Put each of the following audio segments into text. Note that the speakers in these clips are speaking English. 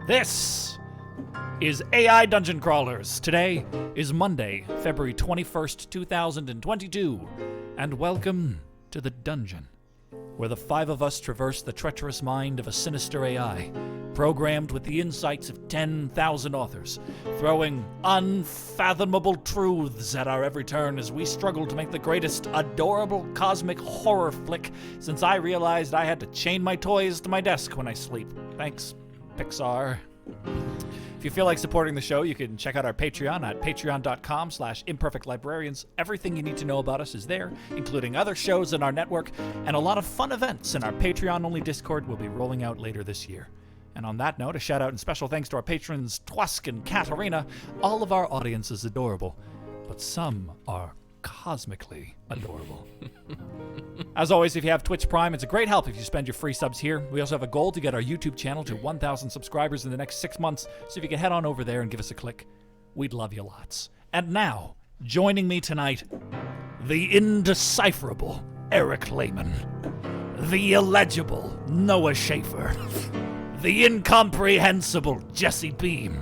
This is AI Dungeon Crawlers. Today is Monday, February 21st, 2022, and welcome to the dungeon, where the five of us traverse the treacherous mind of a sinister AI, programmed with the insights of 10,000 authors, throwing unfathomable truths at our every turn as we struggle to make the greatest adorable cosmic horror flick since I realized I had to chain my toys to my desk when I sleep. Thanks, Pixar. If you feel like supporting the show, you can check out our Patreon at patreon.com/imperfectlibrarians. Everything you need to know about us is there, including other shows in our network and a lot of fun events in our Patreon-only Discord we'll be rolling out later this year. And on that note, a shout out and special thanks to our patrons Twask and Katarina. All of our audience is adorable, but some are cosmically adorable. As always, if you have Twitch Prime, it's a great help if you spend your free subs here. We also have a goal to get our YouTube channel to 1,000 subscribers in the next 6 months, so if you can head on over there and give us a click, we'd love you lots. And now, joining me tonight, the indecipherable Eric Lehman, the illegible Noah Schaefer, the incomprehensible Jesse Beam,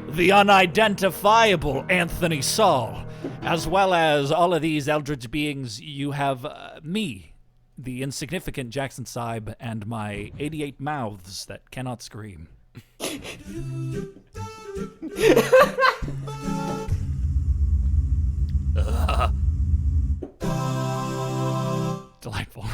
the unidentifiable Anthony Saul, as well as all of these eldritch beings. You have me, the insignificant Jackson Saib, and my 88 mouths that cannot scream. Delightful.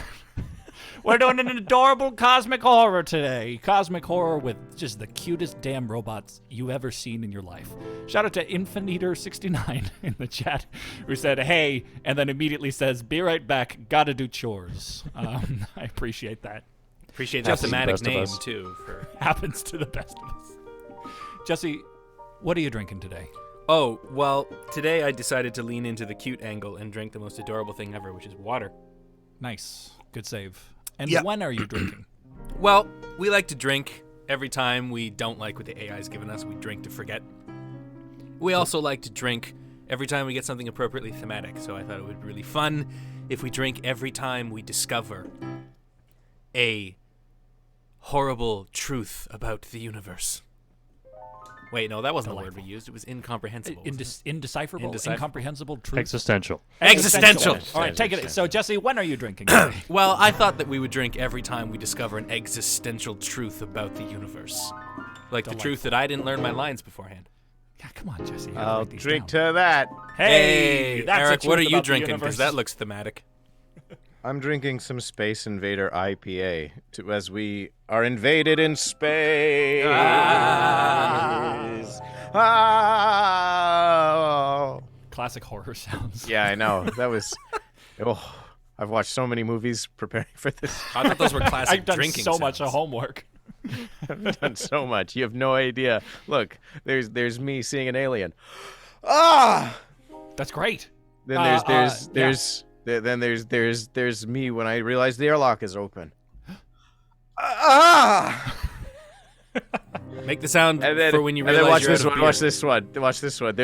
We're doing an adorable cosmic horror today. Cosmic horror with just the cutest damn robots you've ever seen in your life. Shout out to Infiniter69 in the chat, who said, hey, and then immediately says, be right back, gotta do chores. I appreciate that. Appreciate that thematic name, too. Happens to the best of us. Jesse, what are you drinking today? Oh, well, today I decided to lean into the cute angle and drink the most adorable thing ever, which is water. Nice. Good save. And when are you drinking? Well, we like to drink every time we don't like what the AI's given us. We drink to forget. We also like to drink every time we get something appropriately thematic. So I thought it would be really fun if we drink every time we discover a horrible truth about the universe. Wait, no, that wasn't the word we used. It was incomprehensible. Indecipherable? Incomprehensible truth? Existential. Existential. All right, take it. So, Jesse, when are you drinking today? Well, I thought that we would drink every time we discover an existential truth about the universe. Like the truth that I didn't learn my lines beforehand. Yeah, come on, Jesse. I'll drink to that. Hey, that's Eric, what are you about the drinking? universe. Because that looks thematic. I'm drinking some Space Invader IPA as we are invaded in space. Oh. Classic horror sounds. Yeah, I know. That was... Oh, I've watched so many movies preparing for this. I thought those were classic I've done drinking so sounds. much of homework. I've done so much. You have no idea. Look, there's me seeing an alien. Ah! That's great. Then there's me when I realize the airlock is open. Ah! Make the sound And then, for when you and then realize watch you're this out of one. beer. Watch this one. Watch this one.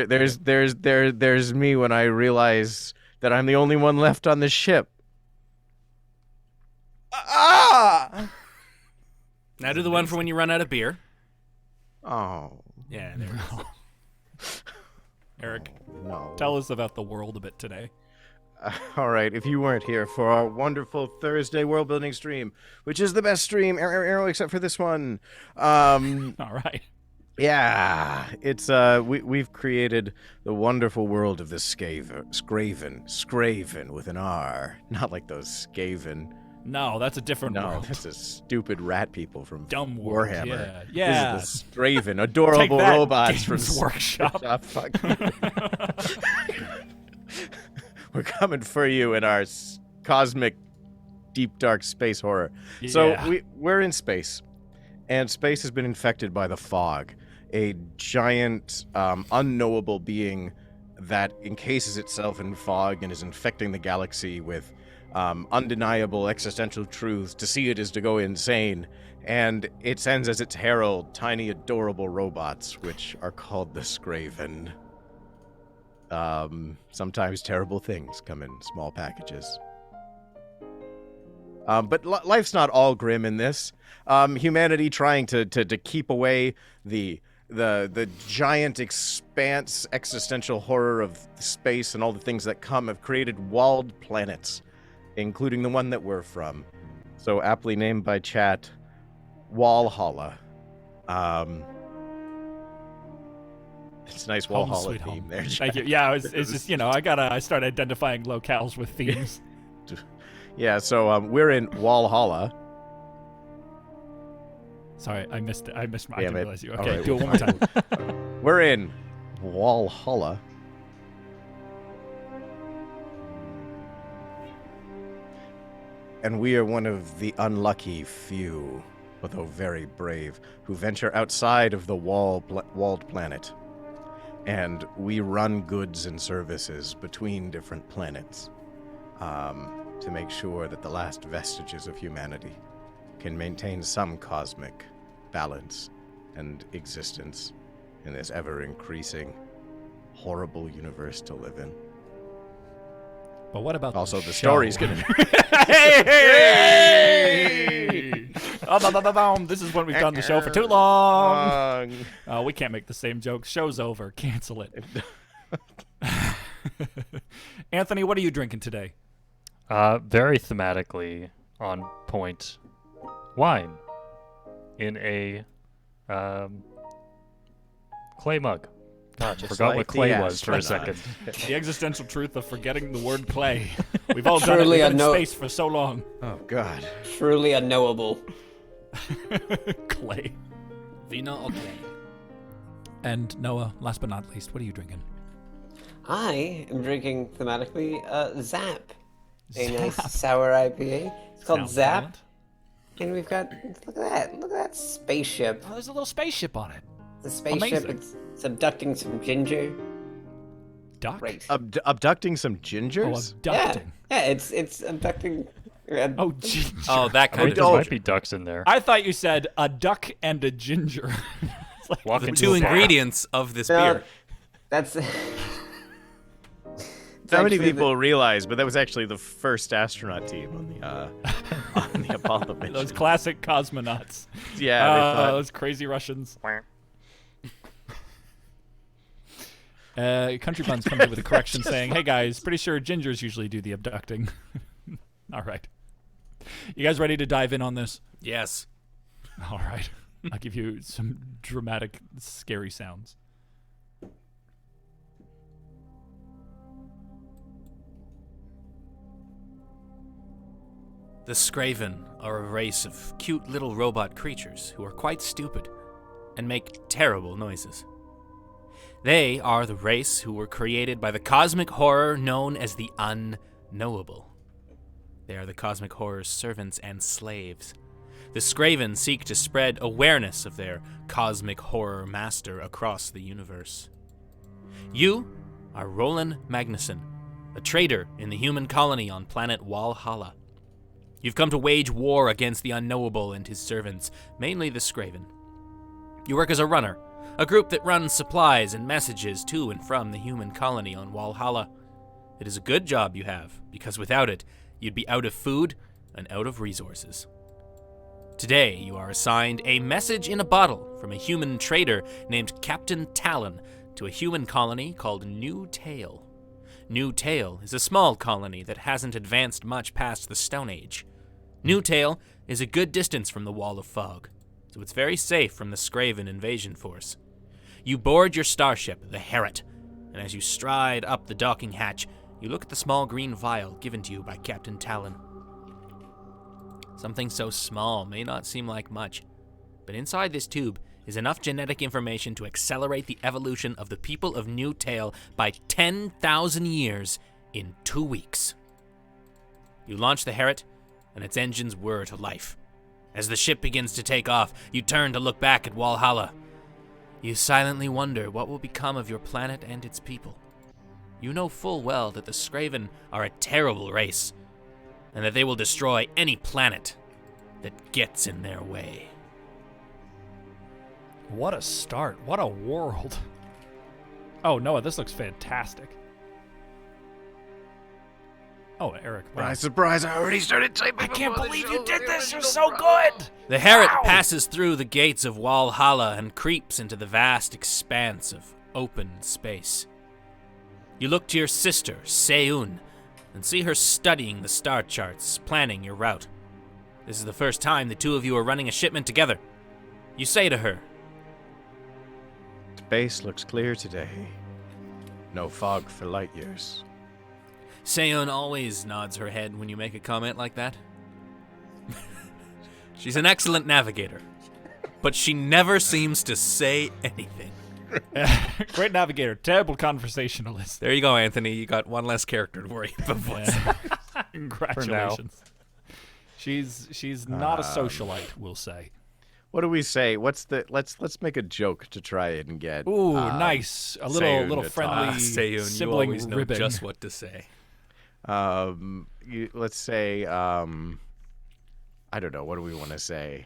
There's me when I realize that I'm the only one left on the ship. Ah! Now do the one for when you run out of beer. Oh Yeah, there we go. Eric, no. tell us about the world a bit today. All right, if you weren't here for our wonderful Thursday world building stream, which is the best stream, except for this one. All right. Yeah, it's we've created the wonderful world of the Scraven with an R, not like those Skaven. No, that's a different No, world. that's a stupid rat people from Dumb world. Warhammer. Yeah. This is the Scraven, adorable Take that, robots from Games Workshop. Fuck. We're coming for you in our cosmic, deep, dark space horror. Yeah. So we're in space, and space has been infected by the fog, a giant, unknowable being that encases itself in fog and is infecting the galaxy with undeniable existential truths. To see it is to go insane, and it sends as its herald tiny, adorable robots, which are called the Scraven. Sometimes terrible things come in small packages. But life's not all grim in this. Humanity trying to keep away the giant expanse, existential horror of space and all the things that come have created walled planets, including the one that we're from. So aptly named by chat, Wallhalla. It's a nice Home Wallhalla sweet theme home. there. Thank you. Yeah, it's just, I start identifying locales with themes. Yeah, so we're in Wallhalla. Sorry, I missed it. I didn't realize you. All Okay, right, do it one more time. We're in Wallhalla. And we are one of the unlucky few, although very brave, who venture outside of the walled planet. And we run goods and services between different planets to make sure that the last vestiges of humanity can maintain some cosmic balance and existence in this ever-increasing, horrible universe to live in. But what about Also, the show? story's gonna. Hey! This is when we've done the show for too long. Oh, we can't make the same jokes. Show's over. Cancel it. Anthony, what are you drinking today? Very thematically on point. Wine in a clay mug. God, I forgot like what the clay was for a astronaut. second. The existential truth of forgetting the word clay. We've all done it. Truly We've been in unknow- space for so long. Oh, God. Truly unknowable. Clay. Vino okay. And Noah, last but not least, what are you drinking? I am drinking thematically Zap. A nice sour IPA. It's called Sounds Zap. violent. And we've got, look at that spaceship. Oh, there's a little spaceship on it. The spaceship, Amazing. it's abducting some ginger. Duck? Great. Abducting some Oh, gingers? abducting. Yeah, it's abducting. Oh, ginger. Oh, that I kind think of there Oh. might be ducks in there. I thought you said a duck and a ginger. It's like Walk the into two a bar. ingredients of this No, beer. that's. Not many actually people realize, but that was actually the first astronaut team on the Apollo mission. those classic cosmonauts. Yeah, they thought, Those crazy Russians. Country Buns comes in with a correction saying, hey guys, pretty sure gingers usually do the abducting. All right. You guys ready to dive in on this? Yes. All right. I'll give you some dramatic, scary sounds. The Scraven are a race of cute little robot creatures who are quite stupid and make terrible noises. They are the race who were created by the cosmic horror known as the Unknowable. They are the cosmic horror's servants and slaves. The Scraven seek to spread awareness of their cosmic horror master across the universe. You are Roland Magnuson, a trader in the human colony on planet Wallhalla. You've come to wage war against the Unknowable and his servants, mainly the Scraven. You work as a runner, a group that runs supplies and messages to and from the human colony on Wallhalla. It is a good job you have, because without it, you'd be out of food and out of resources. Today, you are assigned a message in a bottle from a human trader named Captain Talon to a human colony called New Tail. New Tail is a small colony that hasn't advanced much past the Stone Age. New Tail is a good distance from the Wall of Fog, so it's very safe from the Scraven invasion force. You board your starship, the Herret, and as you stride up the docking hatch, you look at the small green vial given to you by Captain Talon. Something so small may not seem like much, but inside this tube is enough genetic information to accelerate the evolution of the people of New Tail by 10,000 years in 2 weeks. You launch the Herret, and its engines whir to life. As the ship begins to take off, you turn to look back at Wallhalla. You silently wonder what will become of your planet and its people. You know full well that the Scraven are a terrible race, and that they will destroy any planet that gets in their way. What a start. What a world. Oh, Noah, this looks fantastic. Oh, Eric. Wow. Surprise, surprise, I already started typing. I can't before the believe show. you did The this. You're original so problem. good. The Harriet Wow. passes through the gates of Wallhalla and creeps into the vast expanse of open space. You look to your sister, Seun, and see her studying the star charts, planning your route. This is the first time the two of you are running a shipment together. You say to her, Space looks clear today. No fog for light years. Seun always nods her head when you make a comment like that. She's an excellent navigator, but she never seems to say anything. Great navigator, terrible conversationalist. There you go, Anthony. You got one less character to worry about. Yeah. Congratulations. She's not a socialite, we'll say. What do we say? Let's make a joke to try and get. Ooh, nice. A Seun little to friendly talk. Seun, you sibling always know ribbing. just what to say. Let's say. I don't know. What do we want to say?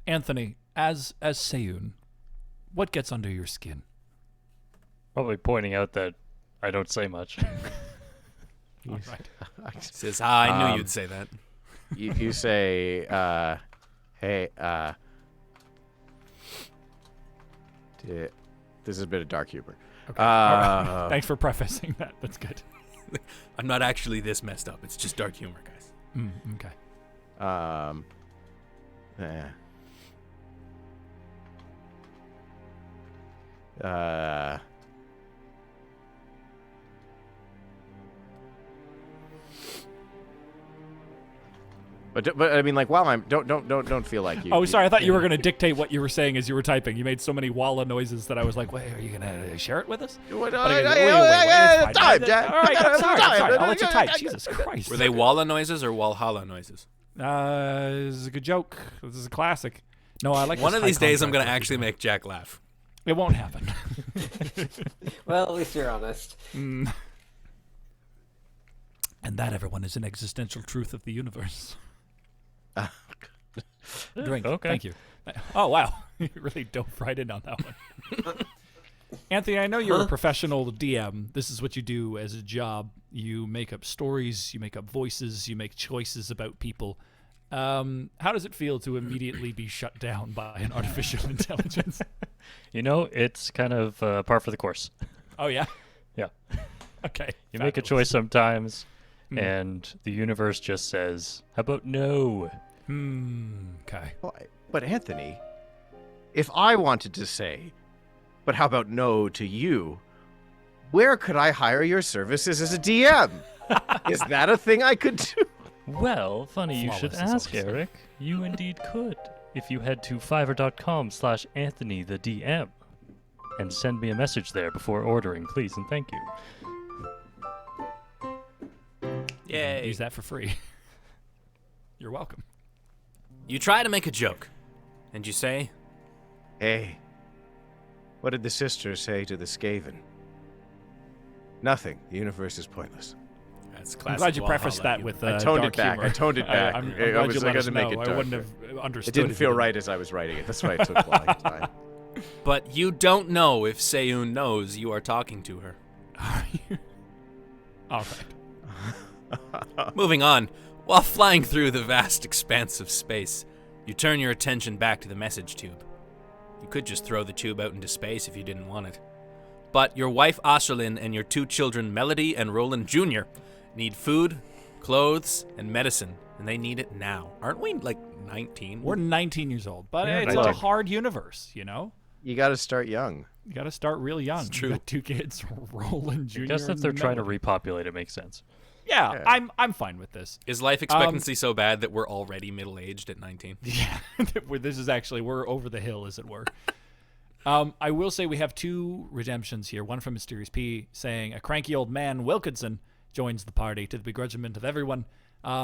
Anthony, as Seun, what gets under your skin? Probably pointing out that I don't say much. All right. Says, I knew you'd say that. You say, hey, this is a bit of dark humor. Okay. All right. Thanks for prefacing that. That's good. I'm not actually this messed up. It's just dark humor, guys. Okay. But I mean, like, while I'm don't feel like you. Oh, sorry. I thought you were going to dictate what you were saying as you were typing. You made so many Walla noises that I was like, "Wait, are you going to share it with us?" Wait, But I go, wait, it's fine. Dad. All right, I got I'm sorry. time. I'll let you type. Jesus Christ. Were they Walla noises or Walhalla noises? This is a good joke. This is a classic. No, I like One this of these high days, I'm going to contract actually make Jack laugh. It won't happen. Well, at least you're honest. And that, everyone, is an existential truth of the universe. Drink. Okay. Thank you. Oh, wow. You really dove right in on that one. Anthony, I know you're a professional DM. This is what you do as a job. You make up stories, you make up voices, you make choices about people. How does it feel to immediately be shut down by an artificial intelligence? You know, it's kind of par for the course. Oh, yeah? Yeah. Okay. You make a choice sometimes, and the universe just says, how about no? Okay. But Anthony, if I wanted to say, but how about no to you? Where could I hire your services as a DM? Is that a thing I could do? Well, funny you should Flawless, as ask, always. Eric. You indeed could, if you head to fiverr.com/AnthonyTheDM and send me a message there before ordering, please and thank you. Yay. Use that for free. You're welcome. You try to make a joke, and you say, Hey, what did the sister say to the Scraven? Nothing. The universe is pointless. that's I'm classic glad you Walhalla prefaced that humor. with I toned dark it back. humor. I toned it back. I'm I glad was you let going us to make know. it I darker. wouldn't have understood. It didn't if feel you right as I was writing it. That's why it took a long time. But you don't know if Seun knows you are talking to her. All right. Moving on, while flying through the vast expanse of space, you turn your attention back to the message tube. You could just throw the tube out into space if you didn't want it. But your wife Ashelin and your two children Melody and Roland Jr. need food, clothes, and medicine, and they need it now. Aren't we like 19? We're 19 years old, but Yeah, it's look. a hard universe, you know? You got to start young. You got to start real young. It's true. You got two kids, Roland Jr. I guess if and they're trying to Melody. repopulate, it makes sense. Yeah, I'm fine with this. Is life expectancy so bad that we're already middle-aged at 19? Yeah, this is actually, we're over the hill, as it were. I will say we have two redemptions here. One from Mysterious P saying, a cranky old man, Wilkinson, joins the party to the begrudgment of everyone.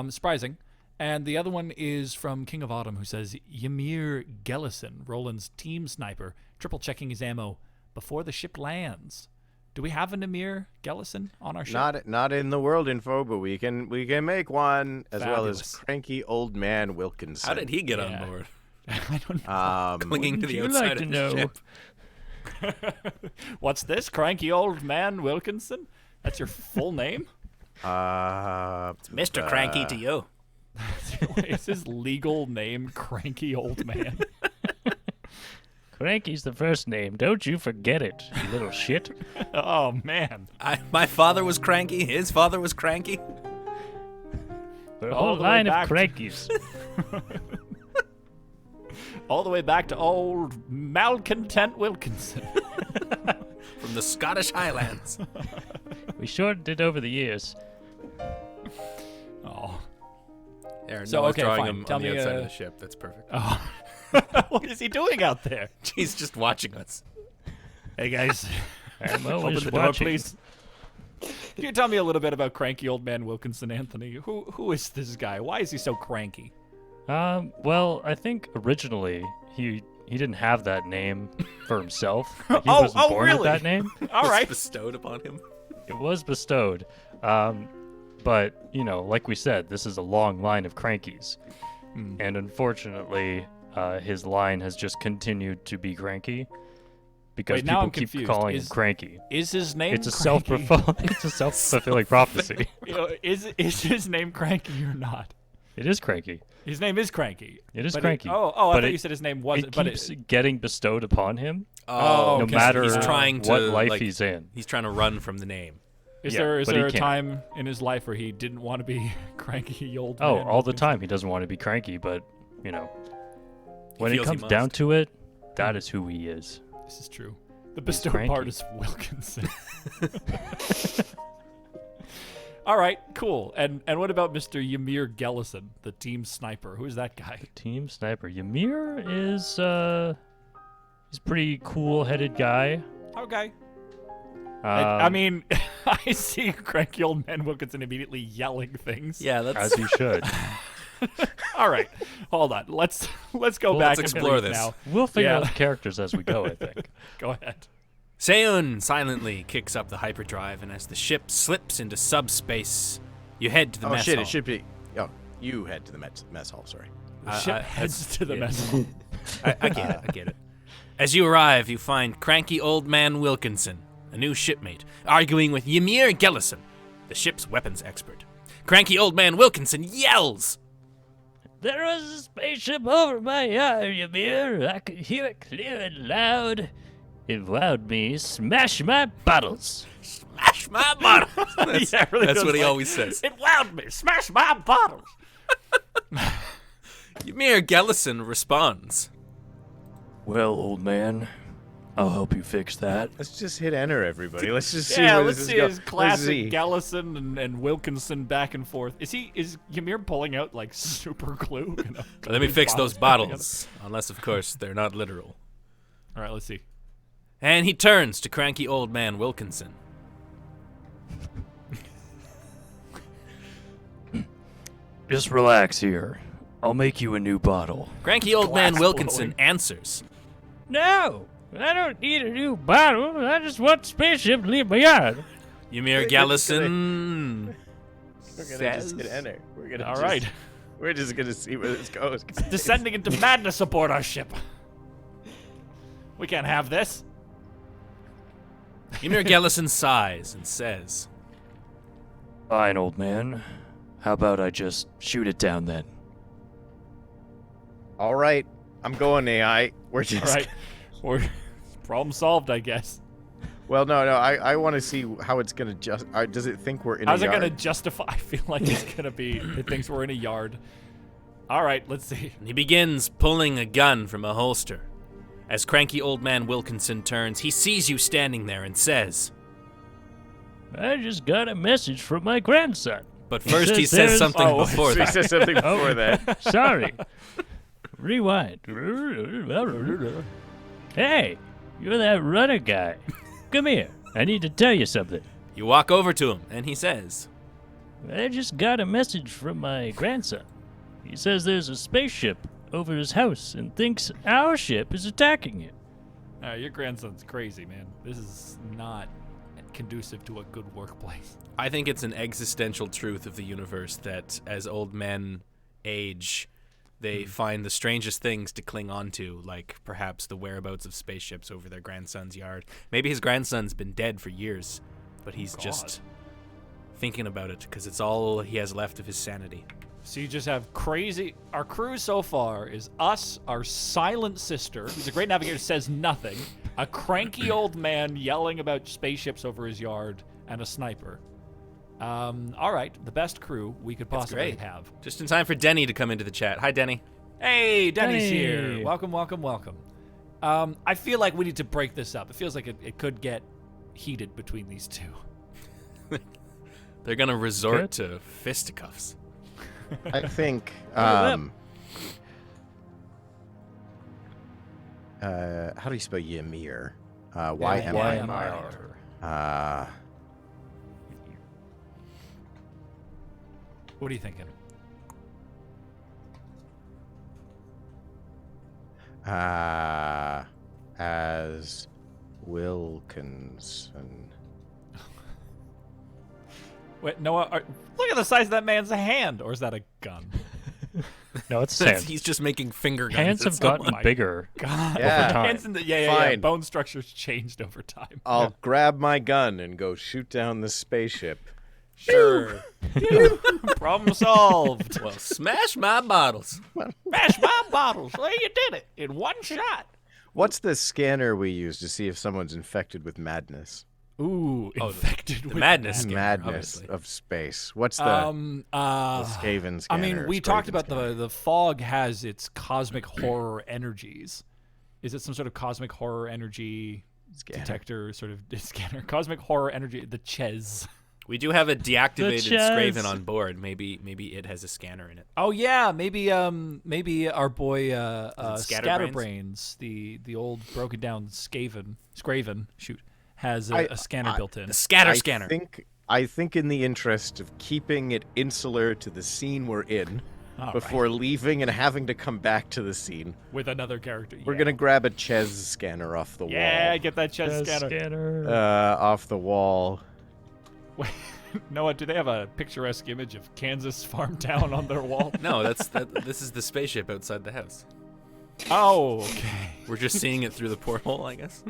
Surprising. And the other one is from King of Autumn, who says, Ymir Gellison, Roland's team sniper, triple-checking his ammo before the ship lands. Do we have an Ymir Gellison on our ship? Not in the world info, but we can make one as well as Fabulous. cranky old man Wilkinson. How did he get Yeah. on board? I don't know. Clinging to the Would you outside like to of the know? ship. What's this? Cranky Old Man Wilkinson? That's your full name? Mr. Cranky to you. Is his legal name Cranky Old Man? Cranky's the first name. Don't you forget it, you little shit. Oh, man. My father was cranky. His father was cranky. We're a All whole the way line of back to- crankies. All the way back to old Malcontent Wilkinson. From the Scottish Highlands. We shortened it over the years. Oh. There, So, Noah's okay, drawing fine. him Tell on the me, outside of the ship. That's perfect. Oh. What is he doing out there? He's just watching us. Hey, guys. I'm Open always the door, watching. please. Can you tell me a little bit about Cranky Old Man Wilkinson, Anthony? Who is this guy? Why is he so cranky? Well, I think originally he didn't have that name for himself. Like, he Oh, wasn't born really? with that name. All Was right. bestowed upon him. It was bestowed. But, like we said, this is a long line of crankies. And unfortunately, his line has just continued to be cranky because Wait, now people I'm keep confused. calling him Is- cranky. Is his name It's a Cranky? self-fulfilling prophecy. Is his name Cranky or not? It is cranky. His name is Cranky. It is But cranky. I but thought you said his name It wasn't. But keeps getting bestowed upon him, Oh, no okay. matter he's trying to, what life like, he's in. He's trying to run from the name. is yeah, there but he a can't. time in his life where he didn't want to be Cranky Old Oh, Man all the Wilkinson? time. He doesn't want to be cranky, but when it feels he comes down must. to it, that is who he is. This is true. The bestowed cranky. part is Wilkinson. All right, cool. And what about Mr. Ymir Gellison, the team sniper? Who's that guy? Team sniper Ymir is he's a pretty cool-headed guy. Okay. I Um, mean, I see Cranky Old Man Wilkinson immediately yelling things. Yeah, that's. as he should. All right, hold on. Let's go Well, back let's and explore read this. now. We'll figure Yeah. out the characters as we go, I think. Go ahead. Seun silently kicks up the hyperdrive, and as the ship slips into subspace, you head to the Oh mess shit! hall. It should be. Oh, you head to the mess hall. Sorry. The ship heads to the mess hall. I get it. I get it. As you arrive, you find Cranky Old Man Wilkinson, a new shipmate, arguing with Ymir Gellison, the ship's weapons expert. Cranky Old Man Wilkinson yells. There was a spaceship over my yard, Ymir. I could hear it clear and loud. It wowed me. Smash my bottles. Smash my bottle. That's, Yeah, it really that's does, what he like, always says. It wowed me. Smash my bottles. Ymir Gellison responds. Well, old man, I'll help you fix that. Let's just hit enter, everybody. Let's just see Yeah, where let's this is see going. his classic Gellison and Wilkinson back and forth. Is Ymir pulling out like super glue? You know, Let me these fix those back bottles. Unless, of course, they're not literal. together? All right, let's see. And he turns to Cranky Old Man Wilkinson. Just relax here. I'll make you a new bottle. Cranky Old Man Glass Wilkinson blowing. answers. No, I don't need a new bottle. I just want the spaceship to leave my yard. Ymir Gellison We're gonna says. just hit enter. We're gonna. All just, right, We're just gonna see where this goes. descending into madness aboard our ship. We can't have this. Ymir Gellison sighs and says, Fine, old man. How about I just shoot it down then? All right, I'm going AI. We're just. All right, we're problem solved, I guess. Well, no. I want to see how it's gonna just. Does it think we're in How's a it yard? gonna justify? I feel like it's gonna be. It thinks we're in a yard. All right, let's see. and he begins pulling a gun from a holster. As Cranky Old Man Wilkinson turns, he sees you standing there and says, I just got a message from my grandson. but first he says says there's- something Oh, before He that. says something before that. Sorry. Rewind. Hey, you're that runner guy. Come here. I need to tell you something. You walk over to him, and he says, I just got a message from my grandson. He says there's a spaceship over his house and thinks our ship is attacking it. Your grandson's crazy, man. This is not conducive to a good workplace. I think it's an existential truth of the universe that as old men age, they find the strangest things to cling on to, like perhaps the whereabouts of spaceships over their grandson's yard. Maybe his grandson's been dead for years, but he's just thinking about it because it's all he has left of his sanity. So you just have crazy. Our crew so far is us, our silent sister, who's a great navigator, says nothing, a cranky old man yelling about spaceships over his yard, and a sniper. All right, the best crew we could possibly have. Just in time for Denny to come into the chat. Hi, Denny. Hey, Denny's Hey. here. Welcome, welcome, welcome. I feel like we need to break this up. It feels like it could get heated between these two. They're gonna resort to fisticuffs. I think. Look How do you spell Ymir? Y-M-I-R. Y-M-I-R. What are you thinking? As Wilkinson. Wait, Noah, look at the size of that man's hand. Or is that a gun? No, it's sand. He's just making finger guns. Hands have It's not gotten like- bigger. God. Yeah. time. Hands in the, yeah. Fine. Bone structure's changed over time. I'll grab my gun and go shoot down the spaceship. Sure. Problem solved. Well, smash my bottles. Smash my bottles. Well, you did it in one shot. What's the scanner we use to see if someone's infected with madness? Ooh, infected the with madness scanner, Madness obviously. of space. What's the Scraven I scanner? mean, we talked about the fog has its cosmic horror energies. Is it some sort of cosmic horror energy Scanner. detector sort of scanner? Cosmic horror energy, the Ches. We do have a deactivated chest. Scraven on board. Maybe it has a scanner in it. Oh yeah, maybe our boy Scatterbrains? Scatterbrains, the old broken down Scraven, has a scanner built in. The scatter scanner. I think in the interest of keeping it insular to the scene we're in, All before leaving and having to come back to the scene, with another character. we're gonna grab a Ches scanner off the Yeah, wall. get that Ches scanner. Off the wall. Wait, Noah, do they have a picturesque image of Kansas farm town on their wall? No, this is the spaceship outside the house. Oh, okay. We're just seeing it through the porthole, I guess.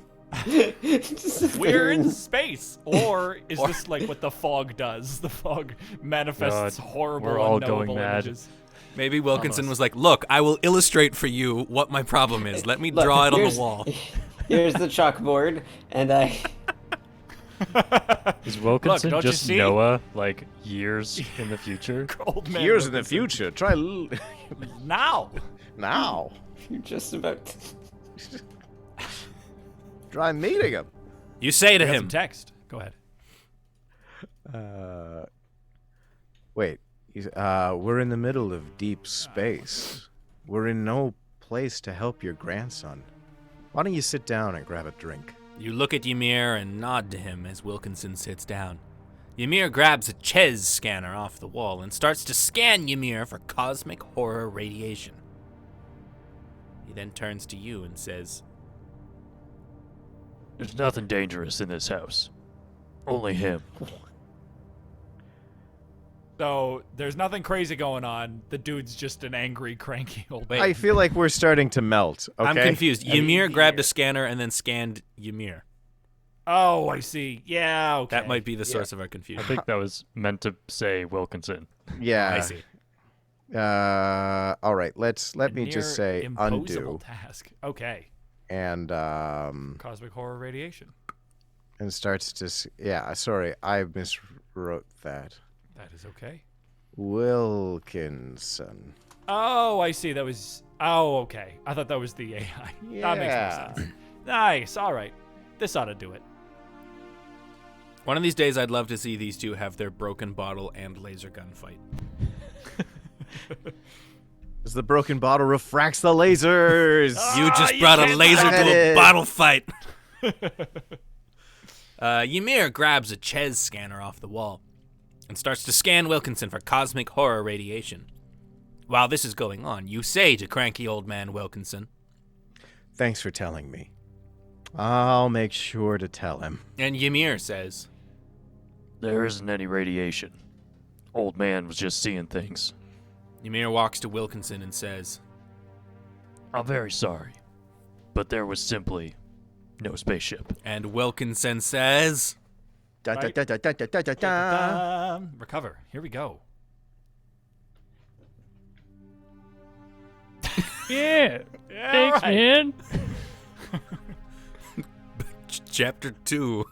We're in space. Or is this like what the fog does? The fog manifests God, horrible, we're all unknowable going mad. images. Maybe Wilkinson Almost. was like, "Look, I will illustrate for you what my problem is. Let me Look, draw it on here's- the wall." Here's the chalkboard, and I. Is Wilkinson don't you just see? Noah, like, years in the future? Old man Years in the Wilkinson. future. Try Now. now. You're just about. Try meeting him. You say to We got him, some text. Go ahead. Wait. We're in the middle of deep space. We're in no place to help your grandson. Why don't you sit down and grab a drink? You look at Ymir and nod to him as Wilkinson sits down. Ymir grabs a Ches scanner off the wall and starts to scan Ymir for cosmic horror radiation. He then turns to you and says, There's nothing dangerous in this house. Only him. So there's nothing crazy going on. The dude's just an angry, cranky old. Wait. I feel like we're starting to melt. Okay? I'm confused. Ymir grabbed a scanner and then scanned Ymir. Oh, I see. Yeah, okay. That might be the source of our I confusion. think that was meant to say Wilkinson. Yeah. I see. All right. Let me Near just say imposable undo task. Okay. and Cosmic horror radiation. starts to yeah. Sorry, I miswrote that. That is okay. Wilkinson. Oh, I see. That was. Oh, okay. I thought that was the AI. That makes Yeah. more sense. Nice. All right. This ought to do it. One of these days, I'd love to see these two have their broken bottle and laser gun fight. As the broken bottle refracts the lasers. You just brought a laser to have a it. bottle fight. Ymir grabs a Ches scanner off the wall and starts to scan Wilkinson for cosmic horror radiation. While this is going on, you say to cranky old man Wilkinson, Thanks for telling me. I'll make sure to tell him. and Ymir says, There isn't any radiation. Old man was just seeing things. Ymir walks to Wilkinson and says, I'm very sorry, but there was simply no spaceship. and Wilkinson says, Da, da, da, da, da, da, da, da. Recover. Here we go. Yeah. Thanks, man. Chapter 2.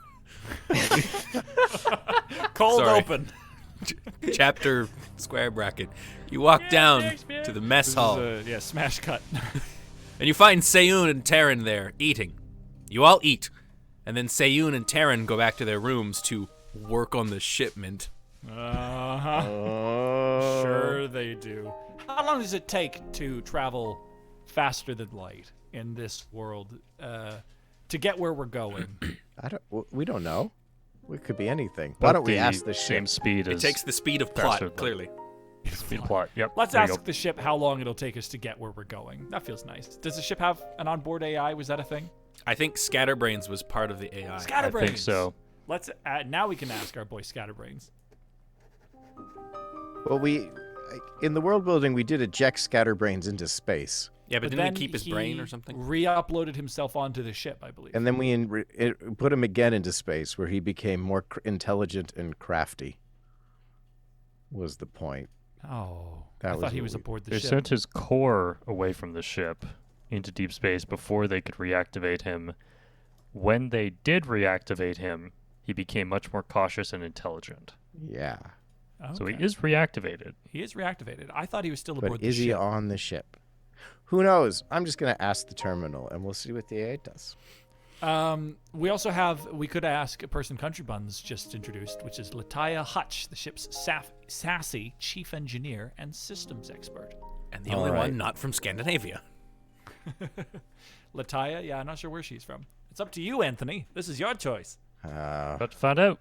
Cold Sorry. open. Chapter square bracket. You walk down thanks, man. to the mess This hall, is a, smash cut. and you find Seyun and Terran there eating. You all eat, and then Seyun and Terran go back to their rooms to work on the shipment. Uh-huh. Sure they do. How long does it take to travel faster than light in this world to get where we're going? We don't know. It could be anything. Why don't we ask the same ship? speed It as takes the speed of faster plot, than- clearly. speed of plot. Yep. Let's there you ask the ship how long it'll take us to get where we're going. That feels nice. Does the ship have an onboard AI? Was that a thing? I think Scatterbrains was part of the AI. go. I Scatterbrains. think so. Let's now we can ask our boy Scatterbrains. Well, in the world building, we did eject Scatterbrains into space, Yeah, but then didn't he keep his brain he or something? Re-uploaded himself onto the ship, I believe. and then we put him again into space, where he became more intelligent and crafty. Was the point? Oh, That I was thought he what was we- aboard the They ship. sent his core away from the ship into deep space before they could reactivate him. When they did reactivate him, he became much more cautious and intelligent. Yeah. So he Okay. is reactivated. He is reactivated. I thought he was still But aboard the is he ship. on the ship? Who knows? I'm just gonna ask the terminal, and we'll see what the AI does. We could ask a person Country Buns just introduced, which is Lataya Hutch, the ship's sassy chief engineer and systems expert. And the All only right. one not from Scandinavia. Lataya, yeah, I'm not sure where she's from. It's up to you, Anthony. This is your choice. About to find out.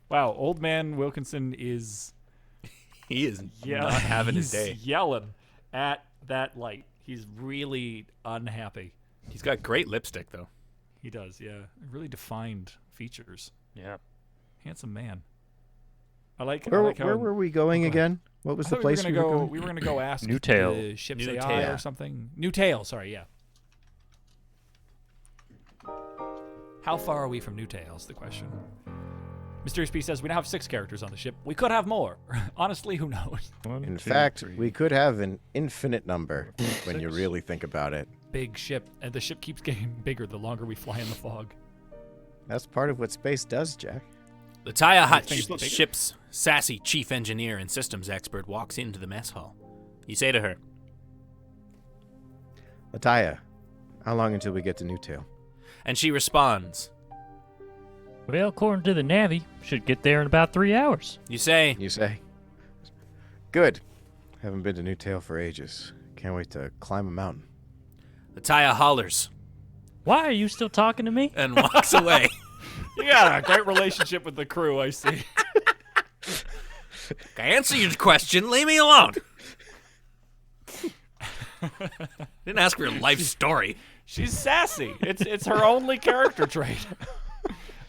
Wow, old man Wilkinson is He is not having his he's day. yelling at that light. He's really unhappy. He's got great lipstick, though. He does, yeah. Really defined features. Yeah. Handsome man. I like. Where, I like how where were we going go ahead. again? What was I the thought place we we were were gonna go. going? We were gonna go ask New Tail. the ship's New AI Tail. or something. New Tail. Sorry, yeah. How far are we from New Tail is the question. Mysterious Beast says we now have 6 characters on the ship. We could have more. Honestly, who knows? One, In two, fact, three. we could have an infinite number when you really think about it. Big ship, and the ship keeps getting bigger the longer we fly in the fog. That's part of what space does, Jack. Lataya Hutch, things the bigger? ship's sassy chief engineer and systems expert, walks into the mess hall. You say to her, Lataya, how long until we get to New Tail? and she responds. Well, according to the Navy, should get there in about 3 hours. You say, You say? Good. Haven't been to New Tail for ages. Can't wait to climb a mountain. Lataya hollers Why are you still talking to me? and walks away. You got a great relationship with the crew, I see. I answer your question, leave me alone. Didn't ask for your life story. She's sassy. It's her only character trait.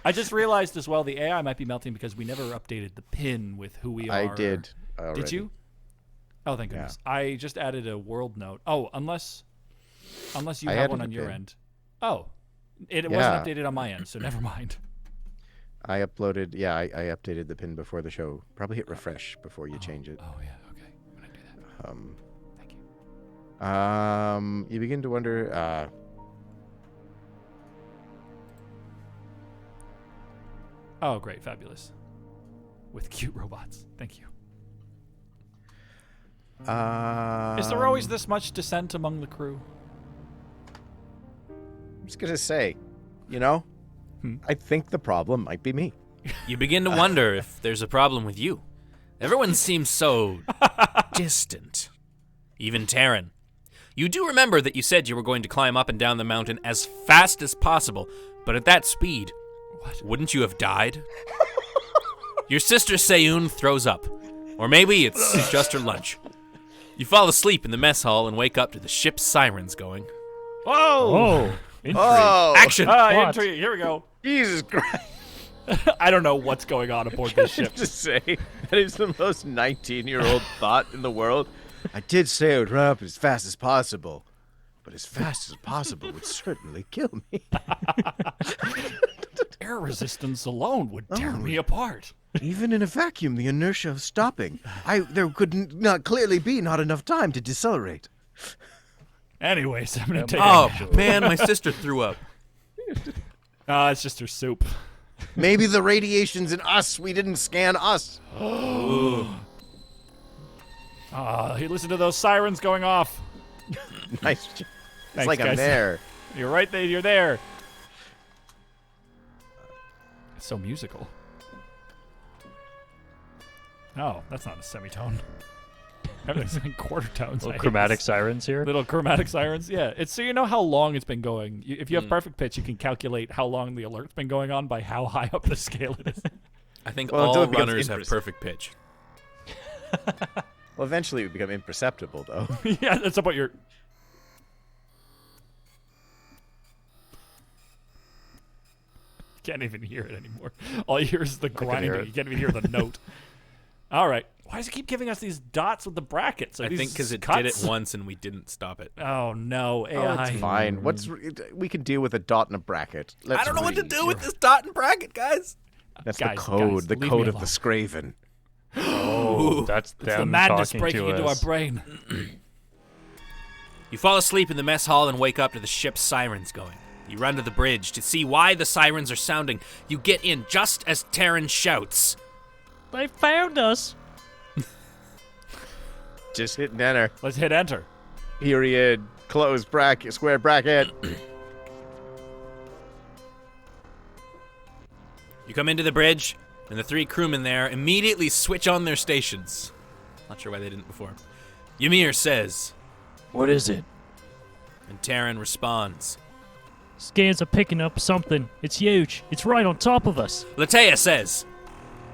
I just realized as well the AI might be melting because we never updated the pin with who we are. I did. Did already. you? Oh, thank goodness. I just added a world note. Oh, unless you I have added one a on your pin. end. Oh, it Yeah. wasn't updated on my end, so never mind. I uploaded. Yeah, I updated the pin before the show. Probably hit refresh before you change it. Oh yeah, okay. I'm gonna do that. Thank you. You begin to wonder. Oh, great, fabulous. With cute robots. Thank you. Is there always this much dissent among the crew? I'm just gonna say, you know, I think the problem might be me. You begin to wonder if there's a problem with you. Everyone seems so distant. Even Terran. You do remember that you said you were going to climb up and down the mountain as fast as possible, but at that speed, wouldn't you have died? Your sister Seyun throws up. Or maybe it's just her lunch. You fall asleep in the mess hall and wake up to the ship's sirens going. Whoa! Oh, intrigue. Oh, Action! What? Entry. Here we go. Jesus Christ! I don't know what's going on aboard this ship. To say that is the most 19-year-old thought in the world. I did say I would run up as fast as possible, but as fast as possible would certainly kill me. Air resistance alone would tear me apart. Even in a vacuum, the inertia of stopping, there could not clearly be not enough time to decelerate. Anyways, I'm gonna take. Oh man, my sister threw up. It's just her soup. Maybe the radiation's in us. We didn't scan us. Hey, listen to those sirens going off. Nice. It's Thanks, like I'm guys. there. You're right there. You're there. It's so musical. No, that's not a semitone. Everything's in quarter tones. Little chromatic sirens here. Little chromatic sirens. Yeah, it's so you know how long it's been going. If you have perfect pitch, you can calculate how long the alert's been going on by how high up the scale it is. I think Well, until all it becomes runners have impressive. perfect pitch. Well, eventually it would become imperceptible, though. Yeah, that's about your. Can't even hear it anymore. All you hear is the can grinding. hear it. You can't even hear the note. All right. Why does it keep giving us these dots with the brackets? Are I these think because it cuts? did it once and we didn't stop it. Oh no, AI. Oh, it's fine. We can deal with a dot and a bracket. Let's I don't know what to read. do with this dot and bracket, guys. That's Guys, the code. guys, The leave code me of the alone. Scraven. Oh, that's It's the them madness talking breaking to into us. our brain. You fall asleep in the mess hall and wake up to the ship's sirens going. You run to the bridge to see why the sirens are sounding. You get in just as Terran shouts. They found us. Just hit enter. Let's hit enter. Period. Close bracket. Square bracket. You come into the bridge, and the three crewmen there immediately switch on their stations. Not sure why they didn't before. Ymir says, What is it? and Terran responds. Scans are picking up something. It's huge. It's right on top of us. Latea says,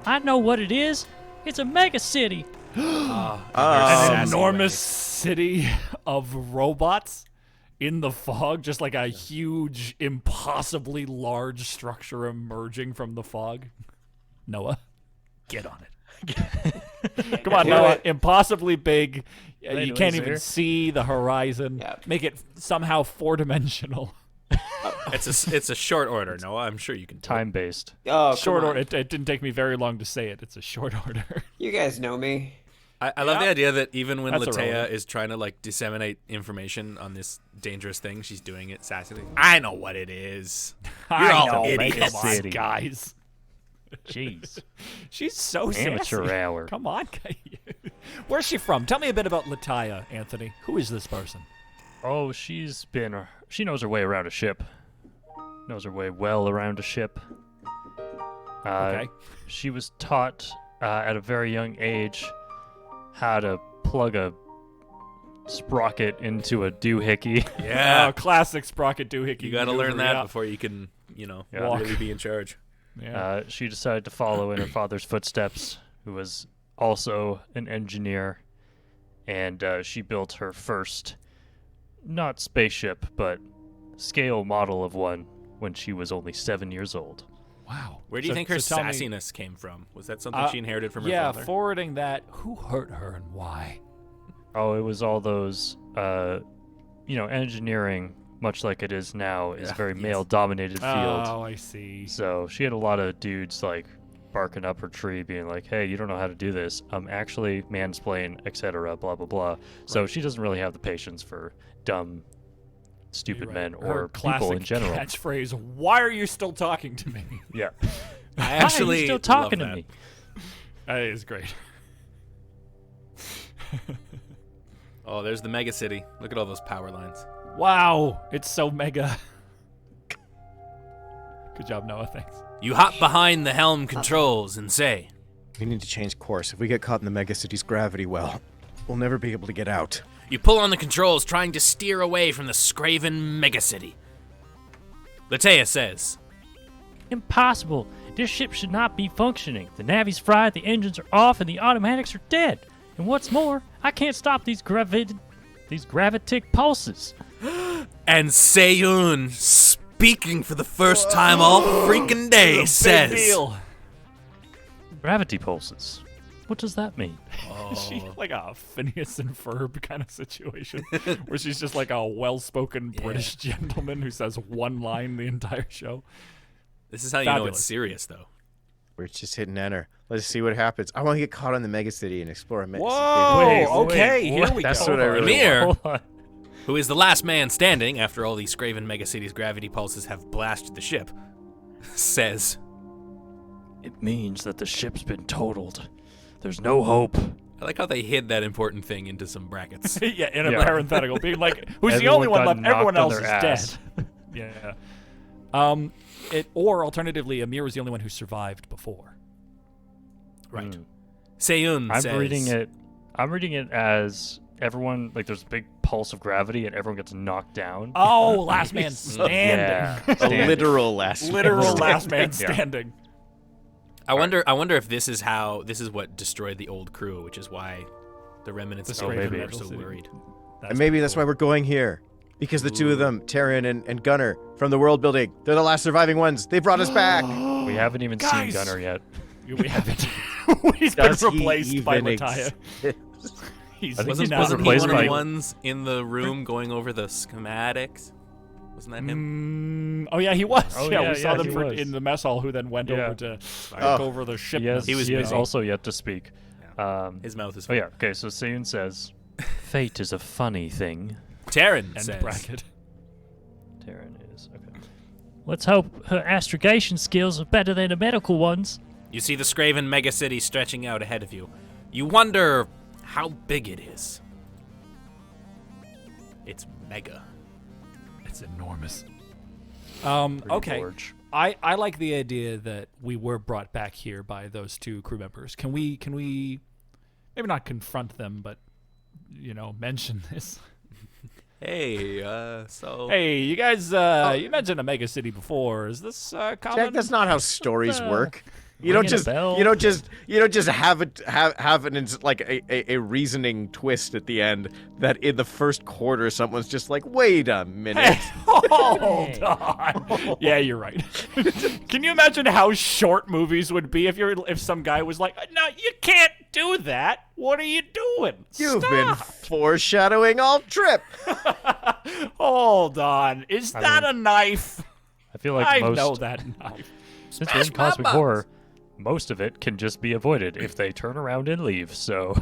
I know what it is. It's a mega city. An Sassy enormous city of robots in the fog, just like a huge, impossibly large structure emerging from the fog. Noah, get on it. Come on, Noah. Impossibly big. You Right, can't laser. even see the horizon. Yeah. Make it somehow four-dimensional. it's a short order, Noah. I'm sure you can do it. Time-based. Oh, Short come order. on. It didn't take me very long to say it. It's a short order. You guys know me. I love the idea that even when That's Latea irrelevant. is trying to like disseminate information on this dangerous thing, she's doing it sassily. I know what it is. You're all know, idiots. Come on, City. guys. Jeez. She's so Amateur sassy. hour. Come on. Where's she from? Tell me a bit about Latia, Anthony. Who is this person? Oh, she knows her way around a ship. Knows her way well around a ship. Okay. She was taught at a very young age how to plug a sprocket into a doohickey. Yeah. Oh, classic sprocket doohickey. You got to learn maneuver, that yeah. before you can, Yeah. really be in charge. Yeah. She decided to follow in her father's footsteps, who was also an engineer, and she built her first, not spaceship, but scale model of one when she was only 7 years old. Wow. Where do you think her tell me- sassiness came from? Was that something she inherited from her Yeah, father? forwarding that. Who hurt her and why? Oh, it was all those, engineering, much like it is now, is a very male-dominated field. Oh, I see. So she had a lot of dudes, like, barking up her tree, being like, hey, you don't know how to do this. Actually, mansplain, etc., blah, blah, blah. So she doesn't really have the patience for dumb, stupid You're men right. Her or people in classic general. catchphrase, why are you still talking to me? Yeah. I Why are actually you still talking love to that. me? That is great. Oh, there's the mega city. Look at all those power lines. Wow, it's so mega. Good job, Noah. Thanks. You hop behind the helm controls and say, We need to change course. If we get caught in the megacity's gravity well, we'll never be able to get out. you pull on the controls trying to steer away from the Scraven megacity. Latea says, Impossible. This ship should not be functioning. The navi's fried, the engines are off, and the automatics are dead. And what's more, I can't stop these gravitic pulses. and Seiyun speaking for the first time all freaking day, Big says. deal. Gravity pulses. What does that mean? Is she like a Phineas and Ferb kind of situation, where she's just like a well-spoken British gentleman who says one line the entire show? This is how you know Fabulous. it's serious, though. We're just hitting enter. Let's see what happens. I want to get caught on the megacity and explore a megacity. Whoa! Wait, okay, wait, here what? we That's go. what I really Amir, Hold on. who is the last man standing after all these Scraven megacities' gravity pulses have blasted the ship, says, It means that the ship's been totaled. There's no hope. I like how they hid that important thing into some brackets. Yeah, in a Yeah. parenthetical, being like, "Who's the Everyone only one got left? Everyone knocked on else is their dead." ass. Yeah. Or alternatively, Amir was the only one who survived before. Right. Mm. Seyun I'm says, reading it. I'm reading it as everyone like there's a big pulse of gravity and everyone gets knocked down. Oh, last man standing. Yeah, A standing. literal last man Literal standing. last man Yeah. standing. I wonder if this is what destroyed the old crew, which is why the remnants The of Scraven Scraven are Metal so City. worried. And maybe that's why we're going here. Because the two of them, Taryn and Gunnar, from the world building, they're the last surviving ones. They brought us back. We haven't even seen Guys! Gunner yet. We haven't. He's been Does he replaced by even Lataya. He's I think you he's know, been Wasn't he replaced one of by- the ones in the room going over the schematics? Wasn't that him? Oh yeah, he was. Oh, yeah, yeah, we saw yeah, them he for, was. in the mess hall. Who then went Yeah. over to look Oh. over the ship. He has busy. also yet to speak. His mouth is Oh full. yeah. Okay. So Seyun says, "Fate is a funny thing." Taryn End says, bracket. Taryn is okay. Let's hope her astrogation skills are better than the medical ones. you see the Scraven megacity stretching out ahead of you. You wonder how big it is. It's mega. It's enormous. Pretty Okay. large. I like the idea that we were brought back here by those two crew members. Can we maybe not confront them, but mention this? Hey, so... Hey, you guys, you mentioned a mega city before. Is this common? Jack, that's not how stories work. You Ringing don't a bell. just have it have an like a reasoning twist at the end that in the first quarter someone's just like, wait a minute. Hold on. Yeah, you're right. Can you imagine how short movies would be if some guy was like, "No, you can't do that. What are you doing? You've Stop." been foreshadowing all trip. Hold on. Is that a knife? I feel like I most know that knife. since we're in cosmic horror, most of it can just be avoided if they turn around and leave. So